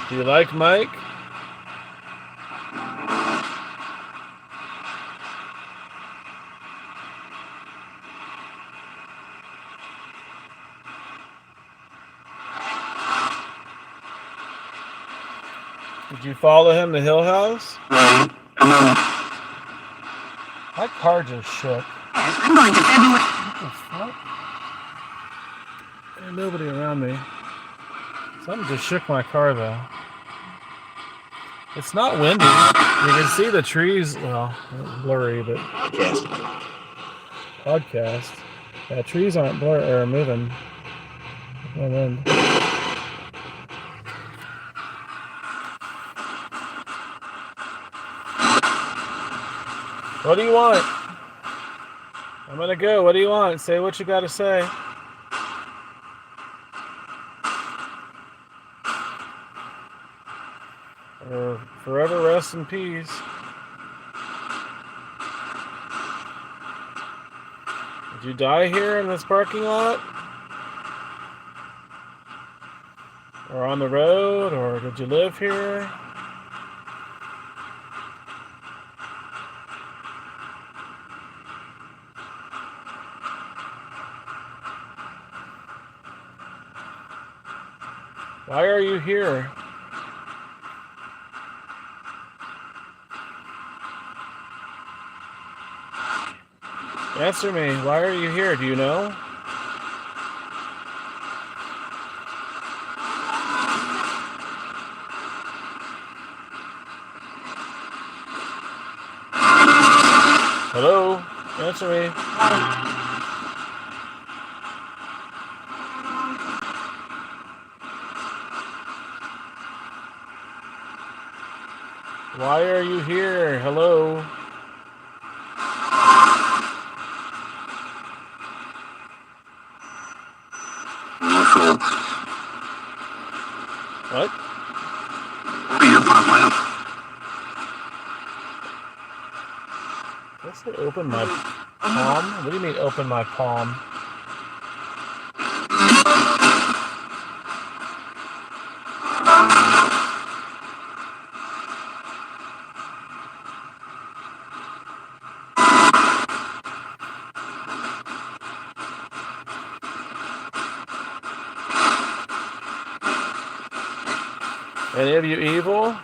Do you like Mike? Did you follow him to Hill House? Right. Come on. My car just shook. I'm going to February. What the fuck? Ain't nobody around me. Something just shook my car though. It's not windy. You can see the trees. Well, blurry, but podcast. Yeah, trees aren't blur or moving. No wind. What do you want? I'm gonna go. What do you want? Say what you gotta say. Or forever rest in peace. Did you die here in this parking lot? Or on the road? Or did you live here? Why are you here? Answer me. Why are you here? Do you know? Hello? Answer me. Why are you here? Hello? What? What's it open my palm? What do you mean open my palm? Any of you evil?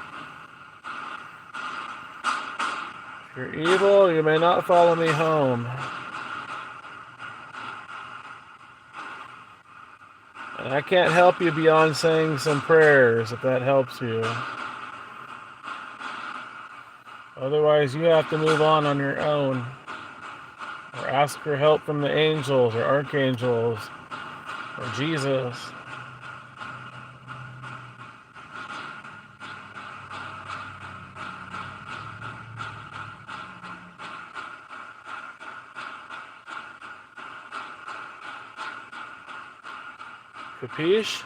If you're evil, you may not follow me home. And I can't help you beyond saying some prayers, if that helps you. Otherwise, you have to move on your own. Or ask for help from the angels or archangels or Jesus. Capiche?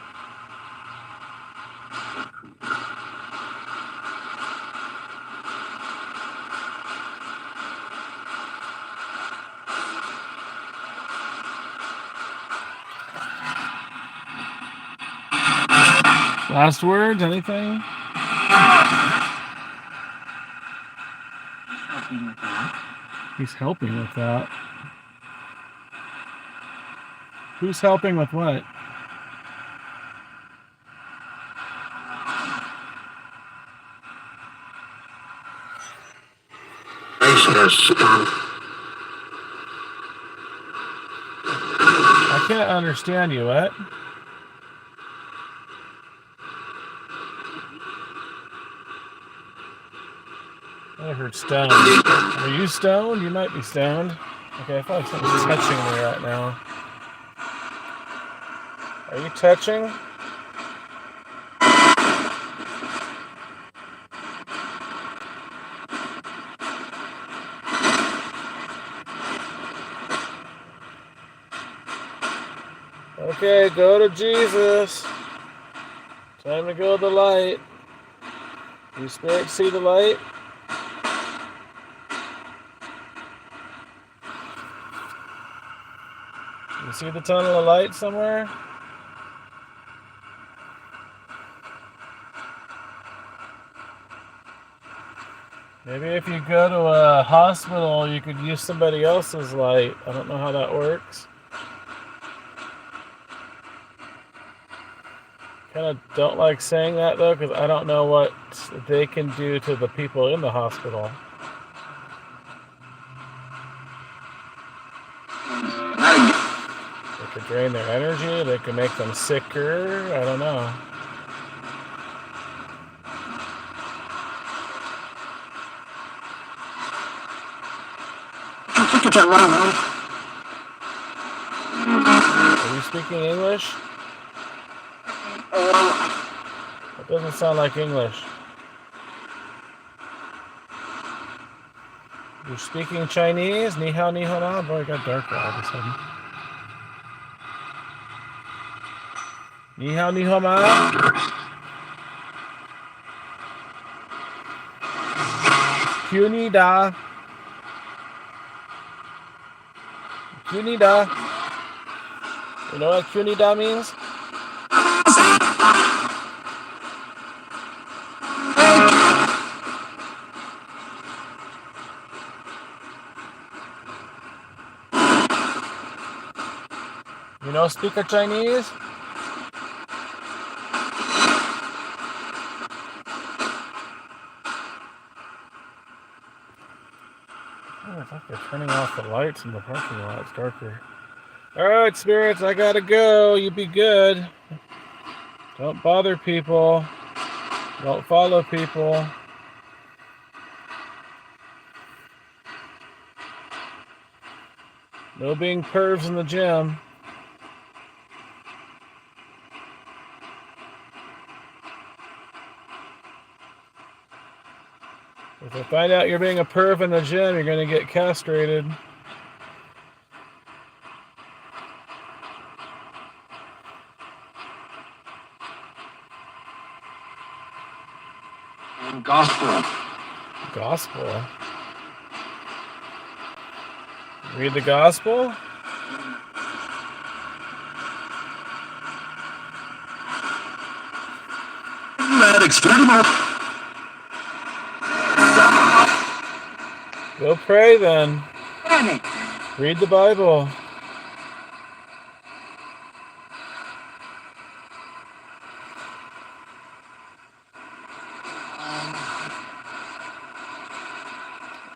Last words? Anything? Helping with that. He's helping with that. Who's helping with what? I can't understand you. What? I heard stoned. Are you stoned? You might be stoned. Okay, I feel like something's touching me right now. Are you touching? Okay, go to Jesus. Time to go to the light. You spirit see the light? You see the tunnel of light somewhere? Maybe if you go to a hospital, you could use somebody else's light. I don't know how that works. Kind of don't like saying that though, because I don't know what they can do to the people in the hospital. They could drain their energy, they could make them sicker, I don't know. Are you speaking English? That doesn't sound like English. You're speaking Chinese? Ni hao, ni hao na? Boy, it got dark all of a sudden. Ni hao, ni hao ma? Q ni da. Q ni da. You know what Q ni da means? You know speak a Chinese? Oh, it's like they're turning off the lights in the parking lot. It's darker. Alright, spirits, I gotta go. You be good. Don't bother people. Don't follow people. No being pervs in the gym. If they find out you're being a perv in the gym, you're going to get castrated. Gospel. Gospel? Read the gospel? Go pray then. Read the Bible.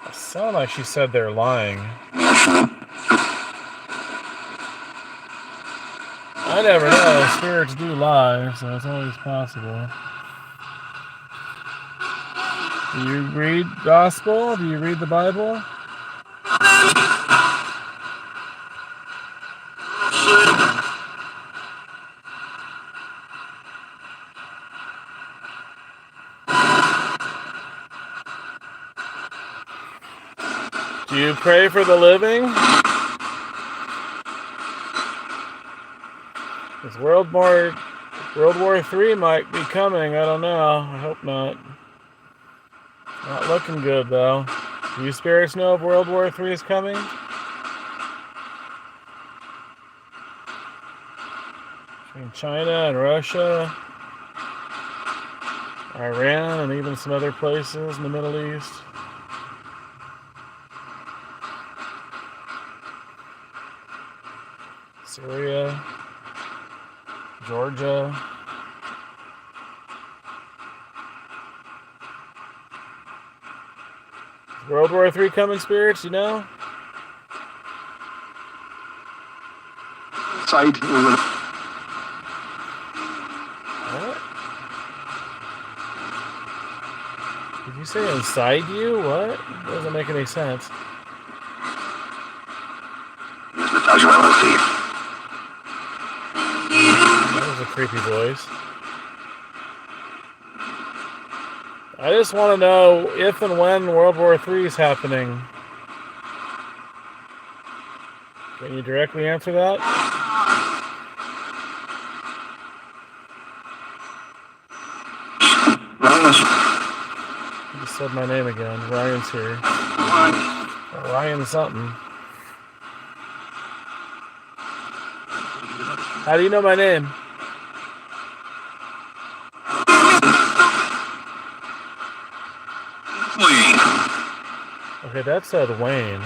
It sounds like she said they're lying. I never know. Spirits do lie, so it's always possible. Do you read gospel? Do you read the Bible? Do you pray for the living? Because World War III might be coming. I don't know. I hope not. Not looking good, though. Do you spirits know if World War III is coming? Between China and Russia. Iran, and even some other places in the Middle East. Syria, Georgia. World War III coming, spirits, you know? Side. What? Did you say inside you? What? Doesn't make any sense. That was a creepy voice. I just want to know if and when World War III is happening. Can you directly answer that? You just said my name again. Ryan's here. Ryan something. How do you know my name? Okay, that said Wayne.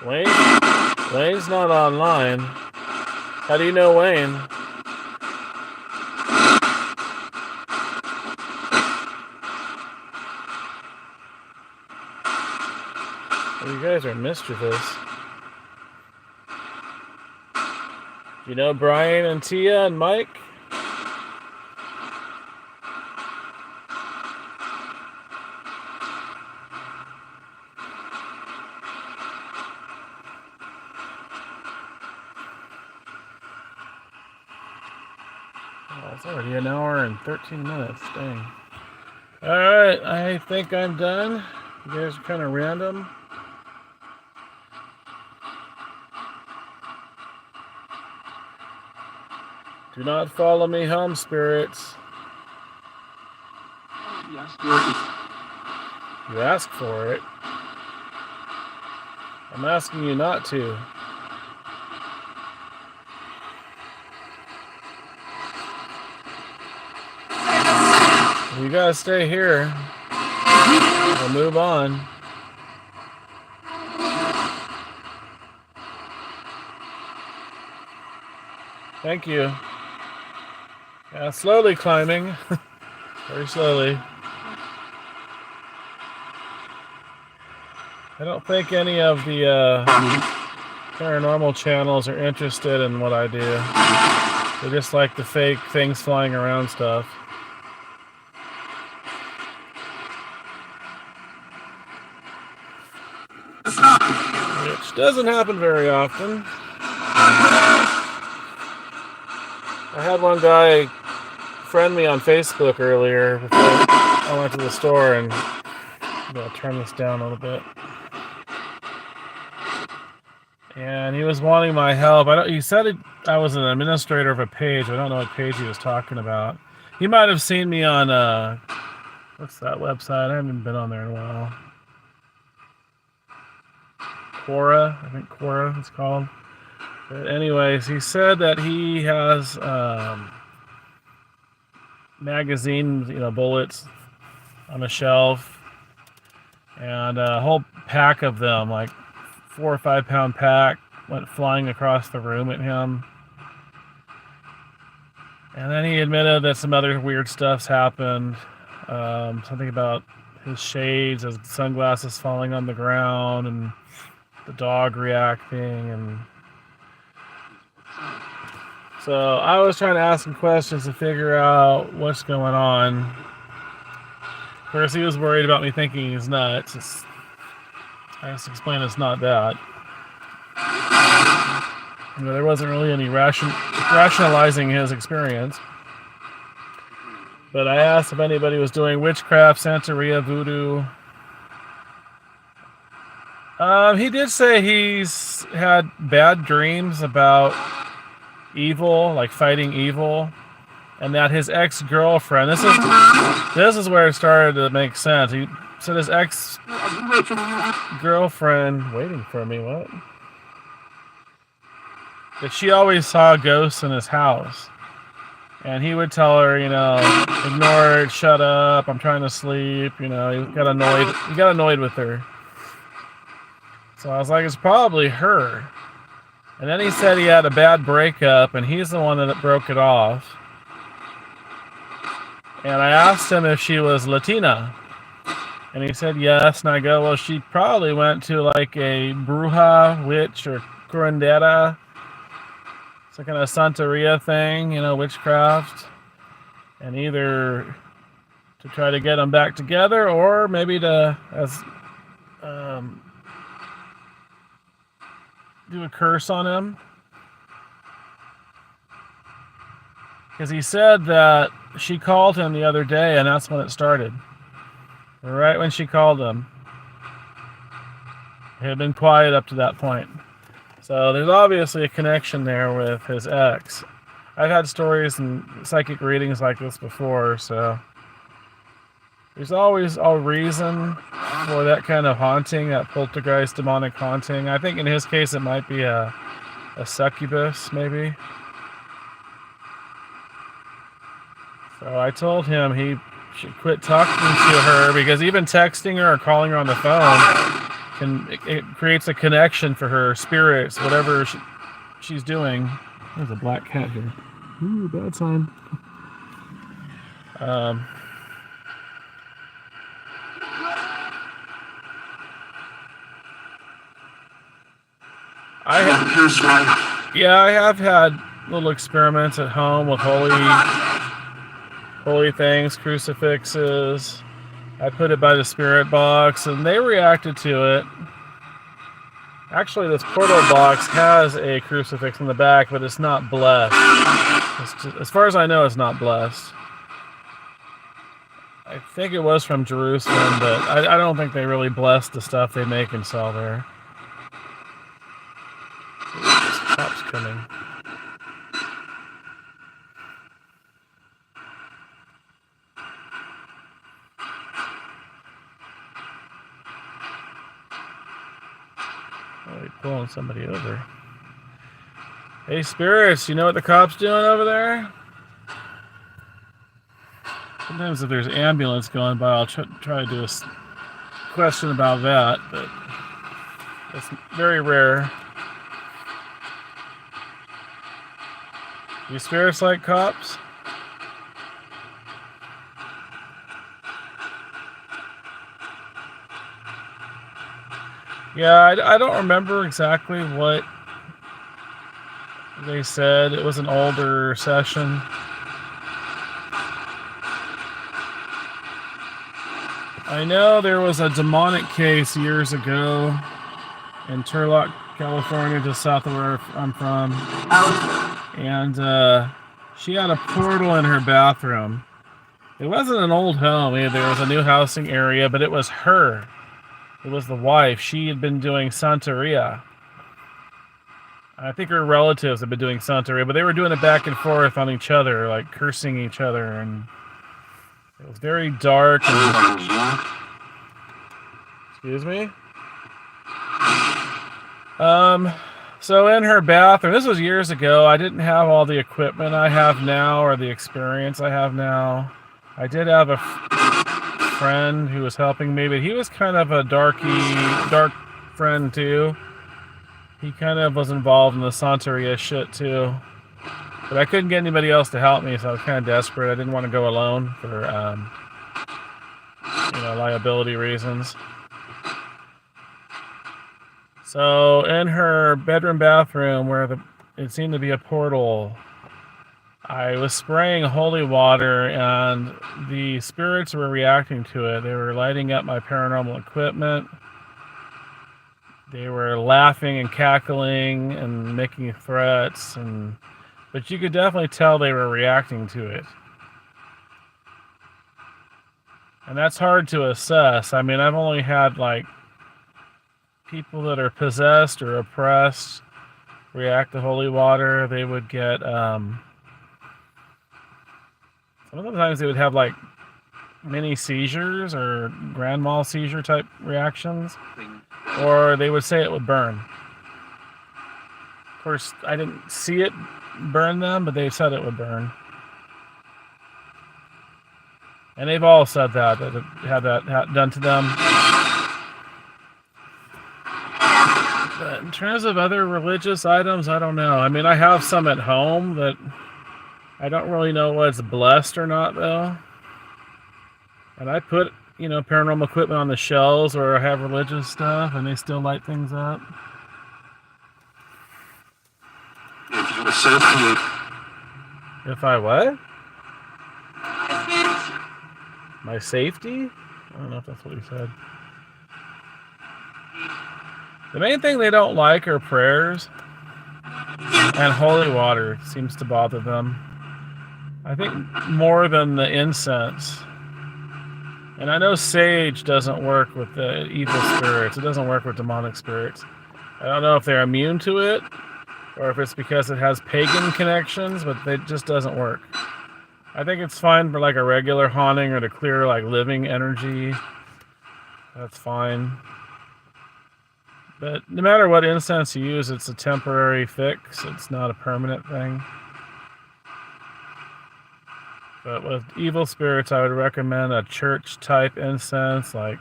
Wayne's not online. How do you know Wayne? Well, you guys are mischievous. You know Brian and Tia and Mike? It's already an hour and 13 minutes. Dang. Alright, I think I'm done. You guys are kind of random. Do not follow me home, spirits. You ask for it. I'm asking you not to. You gotta stay here. We'll move on. Thank you. Yeah, slowly climbing. Very slowly. I don't think any of the paranormal channels are interested in what I do. They just like the fake things flying around stuff. Which doesn't happen very often. I had one guy friend me on Facebook earlier before I went to the store, and I'm gonna turn this down a little bit. And he was wanting my help. He said I was an administrator of a page. I don't know what page he was talking about. He might have seen me on what's that website? I haven't been on there in a while. Quora, I think Quora it's called. But anyways, he said that he has magazines, bullets on a shelf, and a whole pack of them, like 4 or 5 pound pack, went flying across the room at him. And then he admitted that some other weird stuff's happened. Something about his shades, his sunglasses falling on the ground, and the dog reacting. And so I was trying to ask him questions to figure out what's going on. Of course, he was worried about me thinking he's nuts. I just explained it's not that. There wasn't really any rationalizing his experience. But I asked if anybody was doing witchcraft, Santeria, voodoo. He did say he's had bad dreams about evil, like fighting evil, and that his ex-girlfriend. This is where it started to make sense. He said his ex-girlfriend waiting for me. What? That she always saw ghosts in his house, And he would tell her, ignore it, shut up, I'm trying to sleep. He got annoyed. He got annoyed with her. So I was like, it's probably her. And then he said he had a bad breakup, and he's the one that broke it off. And I asked him if she was Latina. And he said yes. And I go, well, she probably went to like a bruja, witch, or curandera. It's like kind of Santeria thing, witchcraft. And either to try to get them back together, or maybe to do a curse on him. Because he said that she called him the other day, and that's when it started. Right when she called him. He had been quiet up to that point. So there's obviously a connection there with his ex. I've had stories and psychic readings like this before, so there's always a reason for that kind of haunting, that poltergeist demonic haunting. I think in his case it might be a succubus, maybe. So I told him he should quit talking to her, because even texting her or calling her on the phone it creates a connection for her spirits, whatever she's doing. There's a black cat here. Ooh, bad sign. I have had little experiments at home with holy things, crucifixes. I put it by the spirit box, and they reacted to it. Actually, this portal box has a crucifix in the back, but it's not blessed. As far as I know, it's not blessed. I think it was from Jerusalem, but I don't think they really bless the stuff they make and sell there. This cop's coming. Oh, they're pulling somebody over. Hey, spirits, you know what the cop's doing over there? Sometimes if there's an ambulance going by, I'll try to do a question about that, but it's very rare. Do spirits like cops? Yeah, I don't remember exactly what they said. It was an older session. I know there was a demonic case years ago in Turlock, California, just south of where I'm from. And she had a portal in her bathroom. It wasn't an old home either. It was a new housing area, but it was her. It was the wife. She had been doing Santeria. I think her relatives had been doing Santeria, but they were doing it back and forth on each other, like cursing each other, and it was very dark. Excuse me? So in her bathroom, this was years ago, I didn't have all the equipment I have now or the experience I have now. I did have a friend who was helping me, but he was kind of a dark friend too. He kind of was involved in the Santeria shit too. But I couldn't get anybody else to help me, so I was kind of desperate. I didn't want to go alone for, liability reasons. So in her bedroom bathroom, where it seemed to be a portal, I was spraying holy water, and the spirits were reacting to it. They were lighting up my paranormal equipment. They were laughing and cackling and making threats, but you could definitely tell they were reacting to it. And that's hard to assess. I mean, I've only had people that are possessed or oppressed react to holy water. They would get sometimes they would have mini seizures or grand mal seizure type reactions, or they would say it would burn. Of course, I didn't see it burn them, but they said it would burn. And they've all said that it had that done to them. But in terms of other religious items, I don't know. I mean, I have some at home that I don't really know what's blessed or not, though. And I put, paranormal equipment on the shelves where I have religious stuff, and they still light things up. If you associate If I what? My safety? I don't know if that's what he said. The main thing they don't like are prayers, and holy water seems to bother them. I think more than the incense. And I know sage doesn't work with the evil spirits. It doesn't work with demonic spirits. I don't know if they're immune to it, or if it's because it has pagan connections, but it just doesn't work. I think it's fine for like a regular haunting or to clear like living energy. That's fine. But no matter what incense you use, it's a temporary fix. It's not a permanent thing. But with evil spirits, I would recommend a church-type incense like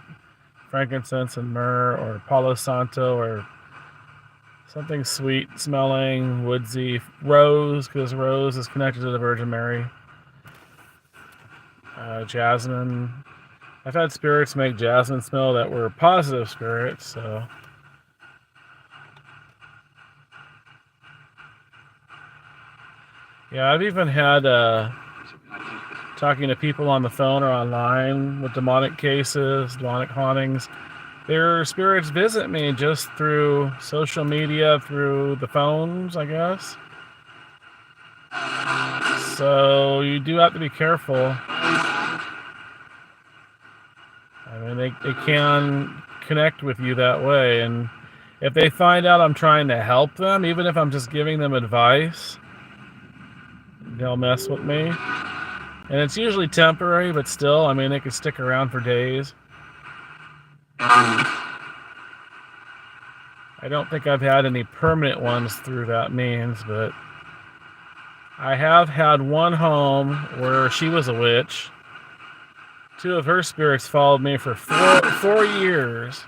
frankincense and myrrh, or Palo Santo, or something sweet-smelling, woodsy. Rose, because rose is connected to the Virgin Mary. Jasmine. I've had spirits make jasmine smell that were positive spirits, so... Yeah, I've even had... talking to people on the phone or online with demonic cases, demonic hauntings. Their spirits visit me just through social media, through the phones, I guess. So you do have to be careful. I mean, they can connect with you that way. And if they find out I'm trying to help them, even if I'm just giving them advice, they'll mess with me. And it's usually temporary, but still, I mean, they could stick around for days. I don't think I've had any permanent ones through that means, but I have had one home where she was a witch. 2 of her spirits followed me for 4 years.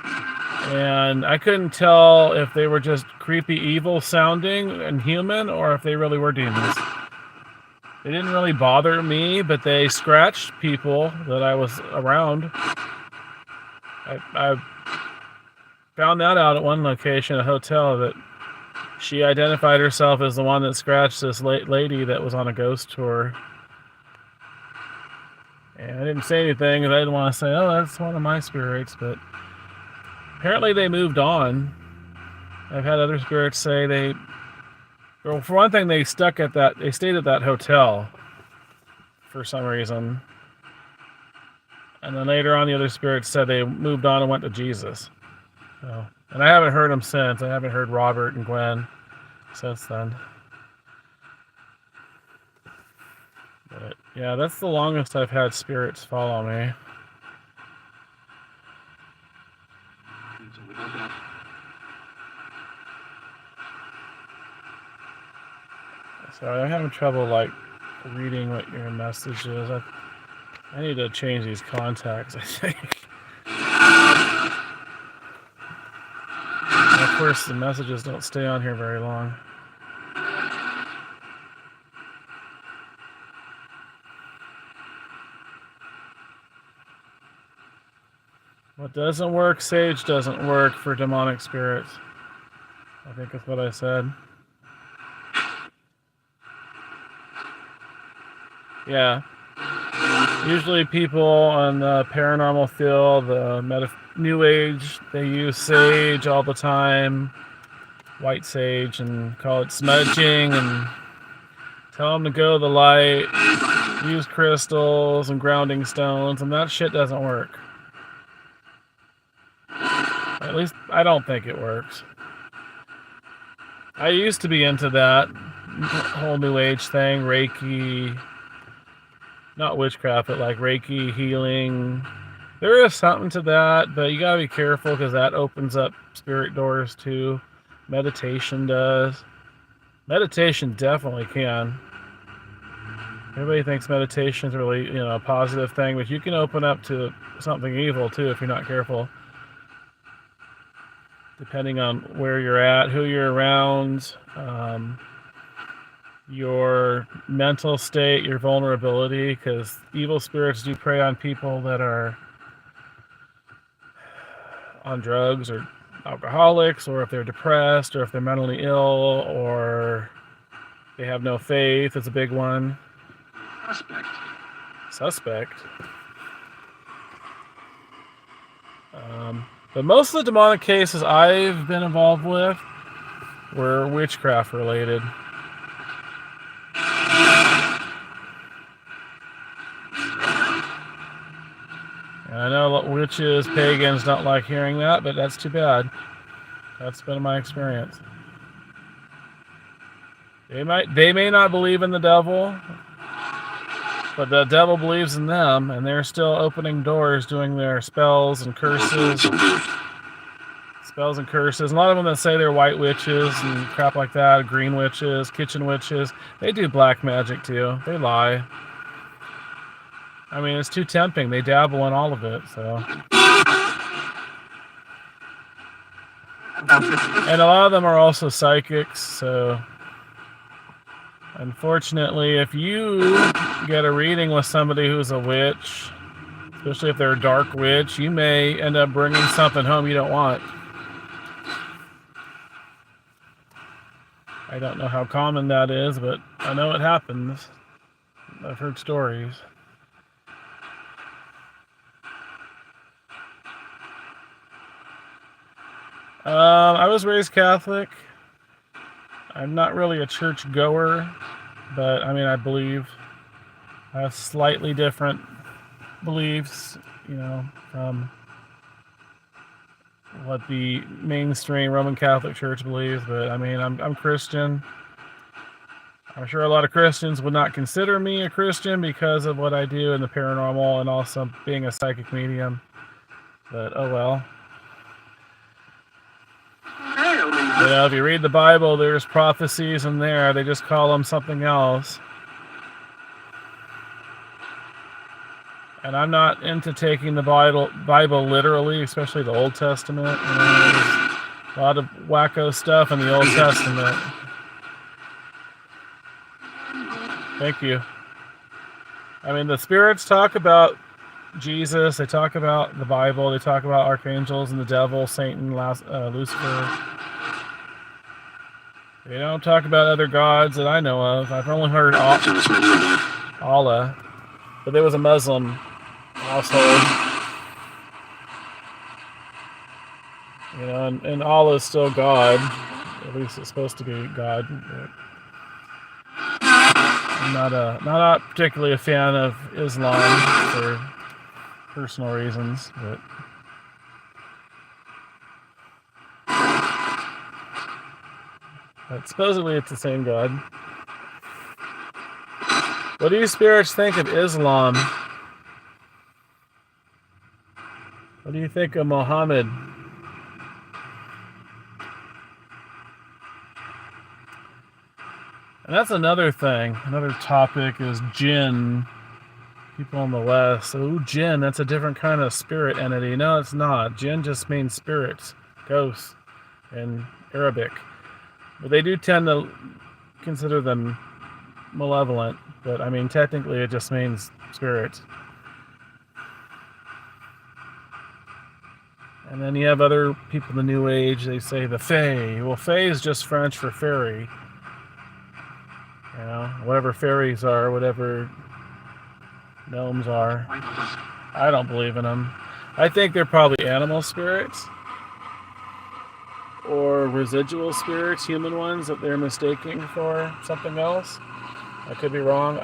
And I couldn't tell if they were just creepy, evil sounding and human, or if they really were demons. They didn't really bother me, but they scratched people that I was around. I found that out at one location, a hotel, that she identified herself as the one that scratched this lady that was on a ghost tour. And I didn't say anything, because I didn't want to say, oh, that's one of my spirits, but apparently they moved on. I've had other spirits say well, for one thing, they stayed at that hotel for some reason. And then later on, the other spirits said they moved on and went to Jesus. So, and I haven't heard them since. I haven't heard Robert and Gwen since then. But yeah, that's the longest I've had spirits follow me. Sorry, I'm having trouble like reading what your message is. I need to change these contacts, I think. And of course, the messages don't stay on here very long. What doesn't work, sage doesn't work for demonic spirits. I think that's what I said. Yeah. Usually people on the paranormal field, the New Age, they use sage all the time. White sage, and call it smudging, and tell them to go to the light. Use crystals and grounding stones, and that shit doesn't work. At least, I don't think it works. I used to be into that whole New Age thing, Reiki. Not witchcraft, but like Reiki, healing. There is something to that, but you gotta be careful because that opens up spirit doors too. Meditation does. Meditation definitely can. Everybody thinks meditation is really, a positive thing, but you can open up to something evil too if you're not careful. Depending on where you're at, who you're around, your mental state, your vulnerability, because evil spirits do prey on people that are on drugs or alcoholics, or if they're depressed, or if they're mentally ill, or they have no faith. It's a big one. Suspect. But most of the demonic cases I've been involved with were witchcraft related. And I know witches, pagans don't like hearing that, but that's too bad. That's been my experience. They may not believe in the devil, but the devil believes in them, and they're still opening doors, doing their spells and curses. Spells and curses. A lot of them that say they're white witches and crap like that, green witches, kitchen witches, they do black magic too. They lie. I mean, it's too tempting. They dabble in all of it, so. And a lot of them are also psychics, so. Unfortunately, if you get a reading with somebody who's a witch, especially if they're a dark witch, you may end up bringing something home you don't want. I don't know how common that is, but I know it happens. I've heard stories. I was raised Catholic. I'm not really a church goer, but I mean, I believe. I have slightly different beliefs, from what the mainstream Roman Catholic Church believes. But I mean, I'm Christian. I'm sure a lot of Christians would not consider me a Christian because of what I do in the paranormal and also being a psychic medium. But oh well. If you read the Bible, there's prophecies in there. They just call them something else. And I'm not into taking the Bible literally, especially the Old Testament. There's a lot of wacko stuff in the Old Testament. Thank you. I mean, the spirits talk about Jesus. They talk about the Bible. They talk about archangels and the devil, Satan, Lucifer. They don't talk about other gods that I know of. I've only heard Allah. But there was a Muslim household. And Allah is still God. At least it's supposed to be God. But I'm not particularly a fan of Islam for personal reasons, but supposedly it's the same God. What do you spirits think of Islam? What do you think of Muhammad? And that's another thing. Another topic is jinn. People in the West. Oh, jinn, that's a different kind of spirit entity. No, it's not. Jinn just means spirits, ghosts, in Arabic. But they do tend to consider them malevolent. But, I mean, technically it just means spirits. And then you have other people in the New Age, they say the Fae. Well, Fae is just French for fairy. Whatever fairies are, whatever gnomes are. I don't believe in them. I think they're probably animal spirits. Or residual spirits, human ones, that they're mistaking for something else. I could be wrong.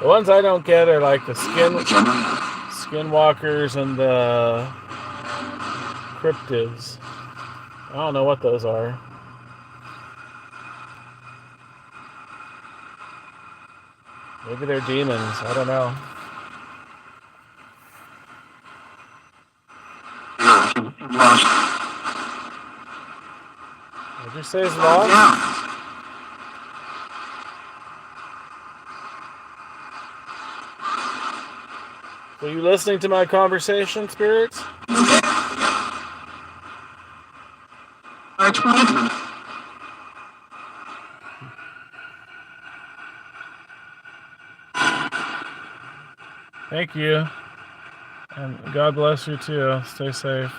The ones I don't get are like the skinwalkers and the cryptids. I don't know what those are. Maybe they're demons. I don't know. Did you say it's lost? Were you listening to my conversation, spirits? March 1. Thank you. And God bless you too. Stay safe.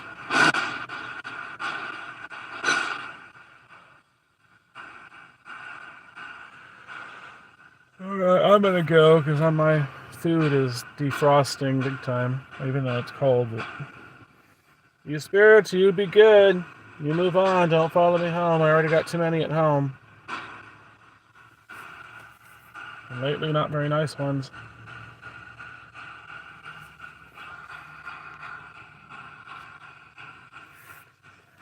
Alright, I'm gonna go because my food is defrosting big time, even though it's cold. But you spirits, you be good. You move on. Don't follow me home. I already got too many at home. And lately, not very nice ones.